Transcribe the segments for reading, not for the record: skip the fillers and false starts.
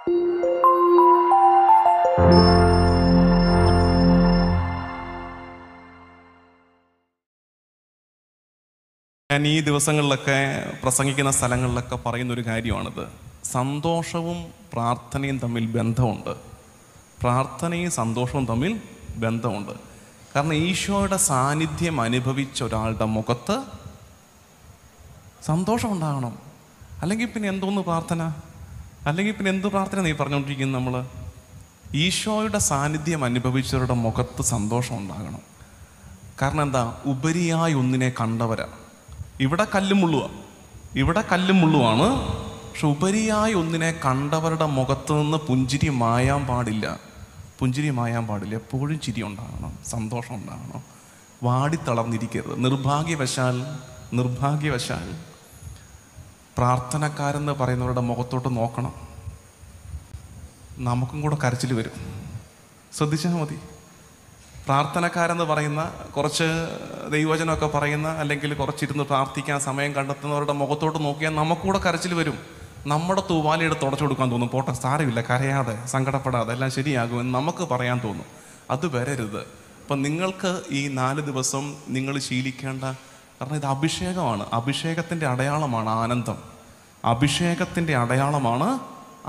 ഞാൻ ഈ ദിവസങ്ങളിലൊക്കെ പ്രസംഗിക്കുന്ന സ്ഥലങ്ങളിലൊക്കെ പറയുന്നൊരു കാര്യമാണിത്. സന്തോഷവും പ്രാർത്ഥനയും തമ്മിൽ ബന്ധമുണ്ട്. പ്രാർത്ഥനയും സന്തോഷവും തമ്മിൽ ബന്ധമുണ്ട്. കാരണം ഈശോയുടെ സാന്നിധ്യം അനുഭവിച്ച ഒരാളുടെ മുഖത്ത് സന്തോഷം ഉണ്ടാകണം. അല്ലെങ്കിൽ പിന്നെ എന്തോന്ന് പ്രാർത്ഥന? അല്ലെങ്കിൽ പിന്നെ എന്ത് പ്രാർത്ഥന നീ പറഞ്ഞുകൊണ്ടിരിക്കുന്നത്? നമ്മൾ ഈശോയുടെ സാന്നിധ്യം അനുഭവിച്ചവരുടെ മുഖത്ത് സന്തോഷം ഉണ്ടാകണം. കാരണം എന്താ? ഉപരിയായി ഒന്നിനെ കണ്ടവരാ. ഇവിടെ കല്ലും മുള്ളുവാണ്. പക്ഷെ ഉപരിയായി ഒന്നിനെ കണ്ടവരുടെ മുഖത്ത് നിന്ന് പുഞ്ചിരി മായാൻ പാടില്ല. എപ്പോഴും ചിരി ഉണ്ടാകണം, സന്തോഷം ഉണ്ടാകണം. വാടിത്തളർന്നിരിക്കരുത്. നിർഭാഗ്യവശാൽ പ്രാർത്ഥനക്കാരെന്ന് പറയുന്നവരുടെ മുഖത്തോട്ട് നോക്കണം. നമുക്കും കൂടെ കരച്ചിൽ വരും. ശ്രദ്ധിച്ചാൽ മതി. പ്രാർത്ഥനക്കാരെന്ന് പറയുന്ന, കുറച്ച് ദൈവവചനമൊക്കെ പറയുന്ന, അല്ലെങ്കിൽ കുറച്ചിരുന്ന് പ്രാർത്ഥിക്കാൻ സമയം കണ്ടെത്തുന്നവരുടെ മുഖത്തോട്ട് നോക്കിയാൽ നമുക്കൂടെ കരച്ചിൽ വരും. നമ്മുടെ തൂവാലയെടുത്ത് തുടച്ചു കൊടുക്കാൻ തോന്നും. പോട്ടെ, സാരമില്ല, കരയാതെ, സങ്കടപ്പെടാതെ, എല്ലാം ശരിയാകുമെന്ന് നമുക്ക് പറയാൻ തോന്നും. അത് വരരുത്. അപ്പം നിങ്ങൾക്ക് ഈ 4 ദിവസം നിങ്ങൾ ശീലിക്കേണ്ട, കാരണം ഇത് അഭിഷേകമാണ്. അഭിഷേകത്തിൻ്റെ അടയാളമാണ്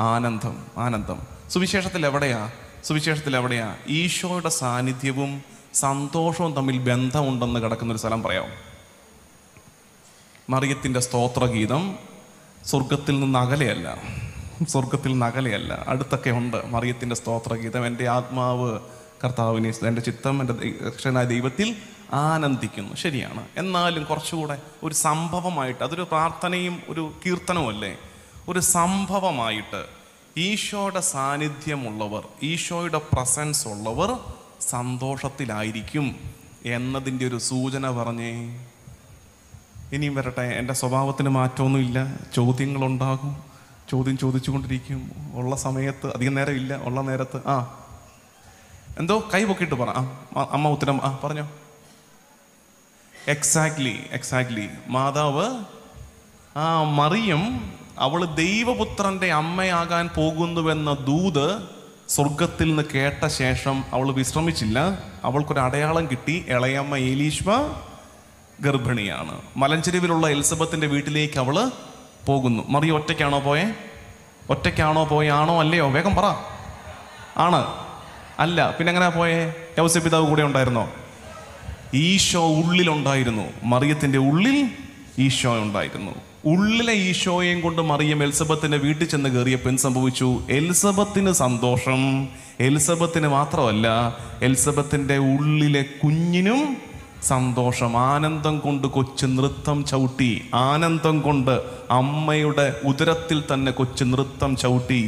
ആനന്ദം. ആനന്ദം. സുവിശേഷത്തിൽ എവിടെയാ ഈശോയുടെ സാന്നിധ്യവും സന്തോഷവും തമ്മിൽ ബന്ധമുണ്ടെന്ന് കിടക്കുന്നൊരു സ്ഥലം പറയാം. മറിയത്തിൻ്റെ സ്തോത്രഗീതം സ്വർഗത്തിൽ നിന്ന് അകലെയല്ല, അടുത്തൊക്കെ ഉണ്ട്. മറിയത്തിൻ്റെ സ്തോത്രഗീതം, എൻ്റെ ആത്മാവ് കർത്താവിനെ, എൻ്റെ ചിത്തം എൻ്റെ രക്ഷകനായ ദൈവത്തിൽ ആനന്ദിക്കുന്നു. ശരിയാണ്. എന്നാലും കുറച്ചുകൂടെ ഒരു സംഭവമായിട്ട്, അതൊരു പ്രാർത്ഥനയും ഒരു കീർത്തനവും അല്ലേ, ഒരു സംഭവമായിട്ട് ഈശോയുടെ സാന്നിധ്യമുള്ളവർ, ഈശോയുടെ പ്രസൻസ് ഉള്ളവർ സന്തോഷത്തിലായിരിക്കും എന്നതിൻ്റെ ഒരു സൂചന പറഞ്ഞേ. ഇനിയും വരട്ടെ. എൻ്റെ സ്വഭാവത്തിന് മാറ്റമൊന്നുമില്ല. ചോദ്യങ്ങളുണ്ടാകും, ചോദ്യം ചോദിച്ചുകൊണ്ടിരിക്കും. ഉള്ള സമയത്ത് അധികം നേരം ഇല്ല, ഉള്ള നേരത്ത് എന്തോ കൈ പൊക്കിയിട്ട് പറ. അമ്മ ഉത്തരം പറഞ്ഞോ. എക്സാക്ട്ലി. മാതാവ് മറിയം, അവള് ദൈവപുത്രന്റെ അമ്മയാകാൻ പോകുന്നുവെന്ന ദൂത് സ്വർഗത്തിൽ നിന്ന് കേട്ട ശേഷം അവൾ വിശ്രമിച്ചില്ല. അവൾക്കൊരു അടയാളം കിട്ടി. ഇളയമ്മ എലീശ്വ ഗർഭിണിയാണ്. മലഞ്ചെരുവിലുള്ള എലിസബത്തിന്റെ വീട്ടിലേക്ക് അവള് പോകുന്നു. മറിയം ഒറ്റയ്ക്കാണോ പോയെ? ആണോ അല്ലയോ? വേഗം പറ. ആണ്. അല്ല. പിന്നെ എങ്ങനെയാ പോയെ? യൗസേപ്പ് പിതാവ് കൂടെ ഉണ്ടായിരുന്നോ? ഈശോ ഉള്ളിലുണ്ടായിരുന്നു. മറിയത്തിന്റെ ഉള്ളിൽ ഈശോ ഉണ്ടായിരുന്നു. ഉള്ളിലെ ഈശോയെയും കൊണ്ട് മറിയം എലിസബത്തിന്റെ വീട്ടിൽ ചെന്ന് കയറിയപ്പോൾ എന്ത് സംഭവിച്ചു? എലിസബത്തിന് സന്തോഷം. എലിസബത്തിന് മാത്രമല്ല, എലിസബത്തിന്റെ ഉള്ളിലെ കുഞ്ഞിനും സന്തോഷം. ആനന്ദം കൊണ്ട് കൊച്ചു നൃത്തം ചവിട്ടി. ആനന്ദം കൊണ്ട് അമ്മയുടെ ഉദരത്തിൽ തന്നെ കൊച്ചു നൃത്തം ചവിട്ടി.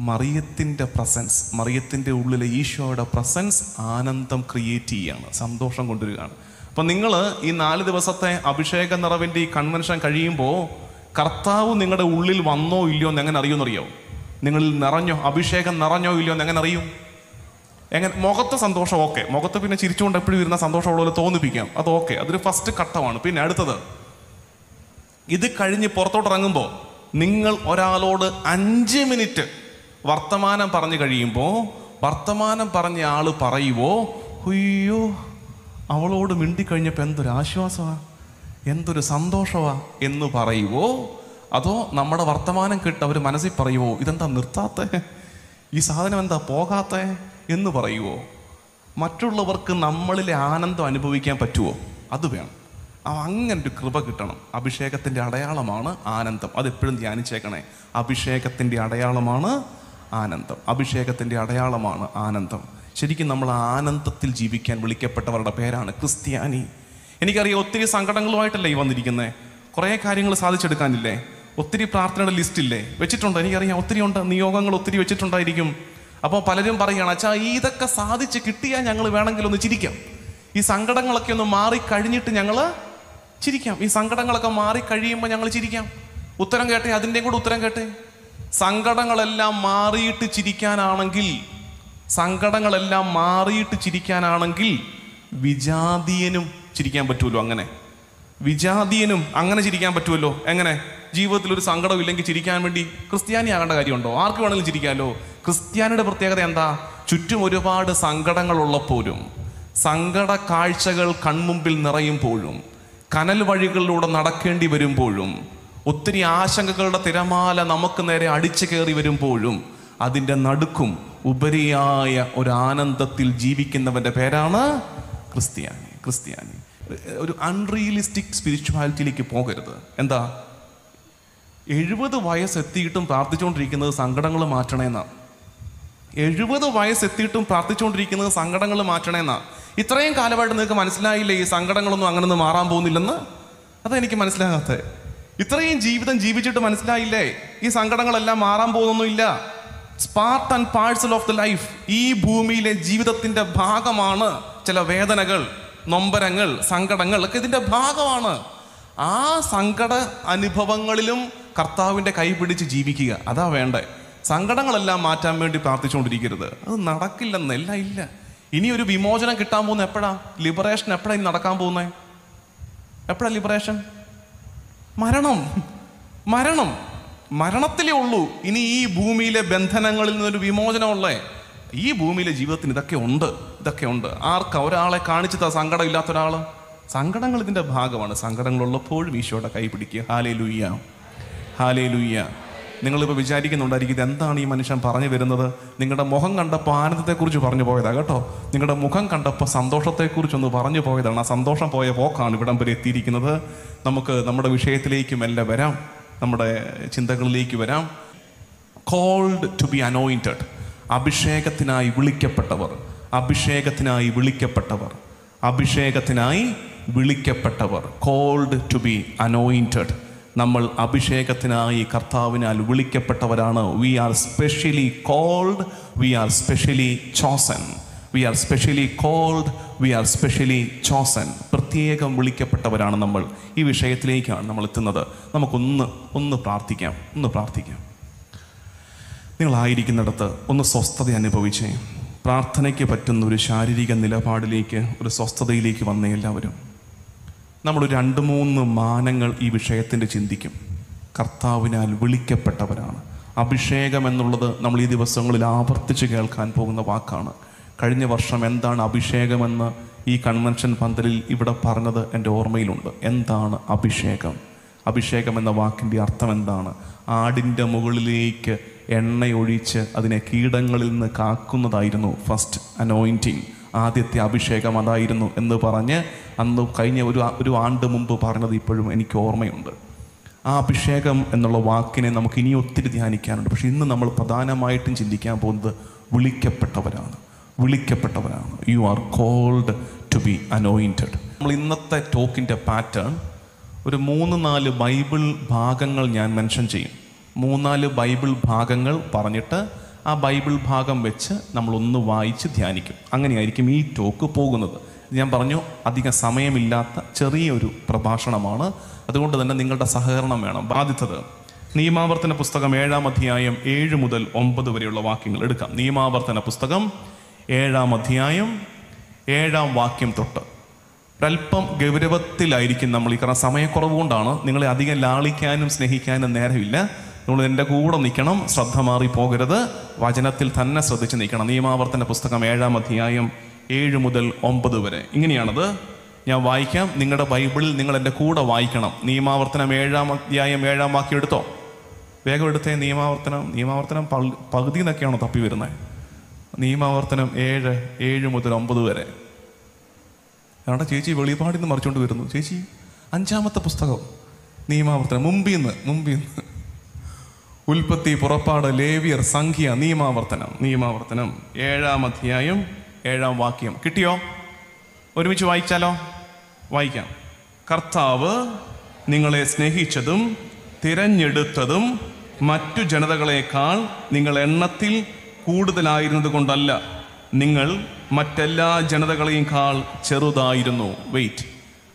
മറിയത്തിന്റെ പ്രസൻസ്, മറിയത്തിന്റെ ഉള്ളിലെ ഈശോയുടെ പ്രസൻസ് ആനന്ദം ക്രിയേറ്റ് ചെയ്യാണ്, സന്തോഷം കൊണ്ടുവരികയാണ്. അപ്പം നിങ്ങൾ ഈ 4 ദിവസത്തെ അഭിഷേക നിറവിൻ്റെ ഈ കൺവെൻഷൻ കഴിയുമ്പോൾ കർത്താവ് നിങ്ങളുടെ ഉള്ളിൽ വന്നോ ഇല്ലയോ എന്ന് എങ്ങനെ അറിയുമെന്നറിയോ? നിങ്ങളിൽ അഭിഷേകം നിറഞ്ഞോ ഇല്ലയോ എന്ന് എങ്ങനെ അറിയും? മുഖത്ത് സന്തോഷം ഓക്കെ, മുഖത്ത് പിന്നെ ചിരിച്ചുകൊണ്ട് എപ്പോഴും ഇരുന്ന സന്തോഷമുള്ള തോന്നിപ്പിക്കാം, അത് ഓക്കെ, അതൊരു ഫസ്റ്റ് ഘട്ടമാണ്. പിന്നെ അടുത്തത്, ഇത് കഴിഞ്ഞ് പുറത്തോട്ടിറങ്ങുമ്പോൾ നിങ്ങൾ ഒരാളോട് 5 മിനിറ്റ് വർത്തമാനം പറഞ്ഞു കഴിയുമ്പോൾ വർത്തമാനം പറഞ്ഞ ആള് പറയുവോ, അയ്യോ അവളോട് മിണ്ടിക്കഴിഞ്ഞപ്പോൾ എന്തൊരു ആശ്വാസമാണ്, എന്തൊരു സന്തോഷമാണ് എന്ന് പറയുവോ, അതോ നമ്മുടെ വർത്തമാനം കേട്ട് അവർ മനസ്സിൽ പറയുവോ, ഇതെന്താ നിർത്താത്ത, ഈ സാധനം എന്താ പോകാത്ത എന്ന് പറയുവോ? മറ്റുള്ളവർക്ക് നമ്മളിലെ ആനന്ദം അനുഭവിക്കാൻ പറ്റുമോ? അത് വേണം. അങ്ങനൊരു കൃപ കിട്ടണം. അഭിഷേകത്തിൻ്റെ അടയാളമാണ് ആനന്ദം. അതെപ്പോഴും ധ്യാനിച്ചേക്കണേ. അഭിഷേകത്തിൻ്റെ അടയാളമാണ് ആനന്ദം. അഭിഷേകത്തിൻ്റെ അടയാളമാണ് ആനന്ദം. ശരിക്കും നമ്മൾ ആനന്ദത്തിൽ ജീവിക്കാൻ വിളിക്കപ്പെട്ടവരുടെ പേരാണ് ക്രിസ്ത്യാനി. എനിക്കറിയാം, ഒത്തിരി സങ്കടങ്ങളുമായിട്ടല്ലേ ഈ വന്നിരിക്കുന്നത്. കുറേ കാര്യങ്ങൾ സാധിച്ചെടുക്കാനില്ലേ? ഒത്തിരി പ്രാർത്ഥനയുടെ ലിസ്റ്റില്ലേ വെച്ചിട്ടുണ്ട്? എനിക്കറിയാം, ഒത്തിരി ഉണ്ട്. നിയോഗങ്ങൾ ഒത്തിരി വെച്ചിട്ടുണ്ടായിരിക്കും. അപ്പോൾ പലരും പറയുകയാണ്, അച്ഛാ ഇതൊക്കെ സാധിച്ച് കിട്ടിയാൽ ഞങ്ങൾ വേണമെങ്കിൽ ഒന്ന് ചിരിക്കാം, ഈ സങ്കടങ്ങളൊക്കെ ഒന്ന് മാറിക്കഴിഞ്ഞിട്ട് ഞങ്ങൾ ചിരിക്കാം, ഈ സങ്കടങ്ങളൊക്കെ മാറിക്കഴിയുമ്പോൾ ഞങ്ങൾ ചിരിക്കാം. ഉത്തരം കേട്ടെ, അതിൻ്റെയും കൂടെ ഉത്തരം കേട്ടെ. സങ്കടങ്ങളെല്ലാം മാറിയിട്ട് ചിരിക്കാനാണെങ്കിൽ വിജാതീയനും ചിരിക്കാൻ പറ്റുമല്ലോ. അങ്ങനെ വിജാതീയനും അങ്ങനെ ചിരിക്കാൻ പറ്റുമല്ലോ. എങ്ങനെ? ജീവിതത്തിൽ ഒരു സങ്കടം ഇല്ലെങ്കിൽ ചിരിക്കാൻ വേണ്ടി ക്രിസ്ത്യാനി ആകേണ്ട കാര്യമുണ്ടോ? ആർക്ക് വേണമെങ്കിലും ചിരിക്കാമല്ലോ. ക്രിസ്ത്യാനിയുടെ പ്രത്യേകത എന്താ? ചുറ്റും ഒരുപാട് സങ്കടങ്ങളുള്ളപ്പോഴും, സങ്കട കാഴ്ചകൾ കൺമുമ്പിൽ നിറയുമ്പോഴും, കനൽ വഴികളിലൂടെ നടക്കേണ്ടി വരുമ്പോഴും, ഒത്തിരി ആശങ്കകളുടെ തിരമാല നമുക്ക് നേരെ അടിച്ചു കയറി വരുമ്പോഴും അതിൻ്റെ നടുക്കും ഉപരിയായ ഒരു ആനന്ദത്തിൽ ജീവിക്കുന്നവൻ്റെ പേരാണ് ക്രിസ്ത്യാനി. ഒരു അൺറിയലിസ്റ്റിക് സ്പിരിച്വാലിറ്റിയിലേക്ക് പോകരുത്. എന്താ? 70 വയസ്സെത്തിയിട്ടും പ്രാർത്ഥിച്ചുകൊണ്ടിരിക്കുന്നത് സങ്കടങ്ങൾ മാറ്റണേന്നാണ്. 70 വയസ്സെത്തിയിട്ടും പ്രാർത്ഥിച്ചുകൊണ്ടിരിക്കുന്നത് സങ്കടങ്ങൾ മാറ്റണേന്നാണ്. ഇത്രയും കാലമായിട്ട് നിങ്ങൾക്ക് മനസ്സിലായില്ലേ ഈ സങ്കടങ്ങളൊന്നും അങ്ങനൊന്നും മാറാൻ പോകുന്നില്ലെന്ന്? അതെനിക്ക് മനസ്സിലാകാത്തത്. ഇത്രയും ജീവിതം ജീവിച്ചിട്ട് മനസ്സിലായില്ലേ ഈ സങ്കടങ്ങളെല്ലാം മാറാൻ പോകുന്നൊന്നുമില്ല. Part and parcel of the life. ഈ ഭൂമിയിലെ ജീവിതത്തിന്റെ ഭാഗമാണ് ചില വേദനകൾ, നൊമ്പരങ്ങൾ, സങ്കടങ്ങൾ ഒക്കെ ഇതിന്റെ ഭാഗമാണ്. ആ സങ്കട അനുഭവങ്ങളിലും കർത്താവിൻ്റെ കൈ പിടിച്ച് ജീവിക്കുക, അതാ വേണ്ടേ. സങ്കടങ്ങളെല്ലാം മാറ്റാൻ വേണ്ടി പ്രാർത്ഥിച്ചുകൊണ്ടിരിക്കരുത്. അത് നടക്കില്ലെന്നല്ല, ഇല്ല. ഇനി ഒരു വിമോചനം കിട്ടാൻ പോകുന്ന എപ്പോഴാ? ലിബറേഷൻ എപ്പോഴാ ഇനി നടക്കാൻ പോകുന്നത്? എപ്പോഴാ ലിബറേഷൻ? മരണത്തിലേ ഉള്ളൂ ഇനി ഈ ഭൂമിയിലെ ബന്ധനങ്ങളിൽ നിന്നൊരു വിമോചനമുള്ളേ. ഈ ഭൂമിയിലെ ജീവിതത്തിന് ഇതൊക്കെ ഉണ്ട്. ആർക്കാ? ഒരാളെ കാണിച്ചതാ സങ്കടം ഇല്ലാത്ത ഒരാൾ? സങ്കടങ്ങൾ ഇതിൻ്റെ ഭാഗമാണ്. സങ്കടങ്ങളുള്ളപ്പോഴും ഈശോയുടെ കൈ പിടിക്കുക. ഹല്ലേലൂയ. നിങ്ങളിപ്പോൾ വിചാരിക്കുന്നുണ്ടായിരിക്കും ഇതെന്താണ് ഈ മനുഷ്യൻ പറഞ്ഞു വരുന്നത്? നിങ്ങളുടെ മുഖം കണ്ടപ്പോൾ ആനന്ദത്തെക്കുറിച്ച് പറഞ്ഞു പോയതാണ് കേട്ടോ. നിങ്ങളുടെ മുഖം കണ്ടപ്പോൾ സന്തോഷത്തെക്കുറിച്ചൊന്ന് പറഞ്ഞു പോയതാണ്. ആ സന്തോഷം പോയ പോക്കാണ് ഇവിടം വരെ എത്തിയിരിക്കുന്നത്. നമുക്ക് നമ്മുടെ വിഷയത്തിലേക്കും എല്ലാം വരാം, നമ്മുടെ ചിന്തകളിലേക്ക് വരാം. Called to be anointed. അഭിഷേകത്തിനായി വിളിക്കപ്പെട്ടവർ. Called to be anointed. നമ്മൾ അഭിഷേകത്തിനായി കർത്താവിനാൽ വിളിക്കപ്പെട്ടവരാണ്. We are specially called, we are specially chosen. പ്രത്യേകം വിളിക്കപ്പെട്ടവരാണ് നമ്മൾ. ഈ വിഷയത്തിലേക്കാണ് നമ്മൾ എത്തുന്നത്. നമുക്കൊന്ന് പ്രാർത്ഥിക്കാം. നിങ്ങളായിരിക്കുന്നിടത്ത് ഒന്ന് സ്വസ്ഥത അനുഭവിച്ചേ. പ്രാർത്ഥനയ്ക്ക് പറ്റുന്ന ഒരു ശാരീരിക നിലപാടിലേക്ക്, ഒരു സ്വസ്ഥതയിലേക്ക് വന്നേ എല്ലാവരും. നമ്മൾ 2-3 മാനങ്ങൾ ഈ വിഷയത്തിൻ്റെ ചിന്തിക്കും. കർത്താവിനാൽ വിളിക്കപ്പെട്ടവരാണ്. അഭിഷേകം എന്നുള്ളത് നമ്മൾ ഈ ദിവസങ്ങളിൽ ആവർത്തിച്ച് കേൾക്കാൻ പോകുന്ന വാക്കാണ്. കഴിഞ്ഞ വർഷം എന്താണ് അഭിഷേകമെന്ന് ഈ കൺവെൻഷൻ പന്തലിൽ ഇവിടെ പറഞ്ഞത് എൻ്റെ ഓർമ്മയിലുണ്ട്. എന്താണ് അഭിഷേകം എന്ന വാക്കിൻ്റെ അർത്ഥം എന്താണ്? ആടിൻ്റെ മുകളിലേക്ക് എണ്ണയൊഴിച്ച് അതിനെ കീടങ്ങളിൽ നിന്ന് കാക്കുന്നതായിരുന്നു ഫസ്റ്റ് അനോയിൻറ്റിങ്. ആദ്യത്തെ അഭിഷേകം അതായിരുന്നു എന്ന് പറഞ്ഞ് അന്ന് കഴിഞ്ഞ ഒരു ആണ്ട് മുമ്പ് പറഞ്ഞത് ഇപ്പോഴും എനിക്ക് ഓർമ്മയുണ്ട്. ആ അഭിഷേകം എന്നുള്ള വാക്കിനെ നമുക്ക് ഇനി ഒത്തിരി ധ്യാനിക്കാനുണ്ട്. പക്ഷെ ഇന്ന് നമ്മൾ പ്രധാനമായിട്ടും ചിന്തിക്കാൻ പോകുന്നത് വിളിക്കപ്പെട്ടവരാണ്. You are called to be anointed. നമ്മൾ ഇന്നത്തെ ടോക്കിൻ്റെ പാറ്റേൺ ഒരു 3-4 ബൈബിൾ ഭാഗങ്ങൾ ഞാൻ മെൻഷൻ ചെയ്യും. 3-4 ബൈബിൾ ഭാഗങ്ങൾ പറഞ്ഞിട്ട് ആ ബൈബിൾ ഭാഗം വെച്ച് നമ്മളൊന്ന് വായിച്ച് ധ്യാനിക്കും. അങ്ങനെയായിരിക്കും ഈ ടോക്ക് പോകുന്നത്. ഞാൻ പറഞ്ഞു, അധികം സമയമില്ലാത്ത ചെറിയൊരു പ്രഭാഷണമാണ്. അതുകൊണ്ട് തന്നെ നിങ്ങളുടെ സഹകരണം വേണം. ആദ്യത്തത് നിയമാവർത്തന പുസ്തകം 7-ാം അധ്യായം 7 മുതൽ 9 വരെയുള്ള വാക്യങ്ങൾ എടുക്കാം. നിയമാവർത്തന പുസ്തകം 7-ാം അധ്യായം 7-ാം വാക്യം തൊട്ട്. ഒരല്പം ഗൗരവത്തിലായിരിക്കും നമ്മൾ. ഈ കാരണം സമയക്കുറവ് കൊണ്ടാണ്. നിങ്ങളെ അധികം ലാളിക്കാനും സ്നേഹിക്കാനും നേരമില്ല. നിങ്ങൾ എൻ്റെ കൂടെ നിൽക്കണം, ശ്രദ്ധ മാറി പോകരുത്, വചനത്തിൽ തന്നെ ശ്രദ്ധിച്ച് നിൽക്കണം. നിയമാവർത്തന പുസ്തകം 7-ാം അധ്യായം 7 മുതൽ 9 വരെ ഇങ്ങനെയാണത്. ഞാൻ വായിക്കാം. നിങ്ങളുടെ ബൈബിളിൽ നിങ്ങൾ എൻ്റെ കൂടെ വായിക്കണം. നിയമാവർത്തനം 7-ാം അധ്യായം 7-ാം വാക്യം എടുത്തോ, വേഗം എടുത്തേ. നിയമാവർത്തനം പകുതി എന്നൊക്കെയാണോ തപ്പി വരുന്നത്? നിയമാവർത്തനം 7 മുതൽ 9 വരെ. കാരണം ചേച്ചി വെളിപാടിൽ നിന്ന് മറിച്ചുകൊണ്ട് വരുന്നു. ചേച്ചി 5-ാമത്തെ പുസ്തകം നിയമാവർത്തനം, മുമ്പിന്ന് ഉൽപ്പത്തി, പുറപ്പാട്, ലേവ്യർ, സംഖ്യ, നിയമാവർത്തനം 7-ാം അധ്യായം 7-ാം വാക്യം. കിട്ടിയോ? ഒരുമിച്ച് വായിച്ചാലോ? വായിക്കാം. കർത്താവ് നിങ്ങളെ സ്നേഹിച്ചതും തിരഞ്ഞെടുത്തതും മറ്റു ജനതകളെക്കാൾ നിങ്ങൾ എണ്ണത്തിൽ കൂടുതലായിരുന്നത് കൊണ്ടല്ല, നിങ്ങൾ മറ്റെല്ലാ ജനതകളെക്കാൾ ചെറുതായിരുന്നു. വെയിറ്റ്.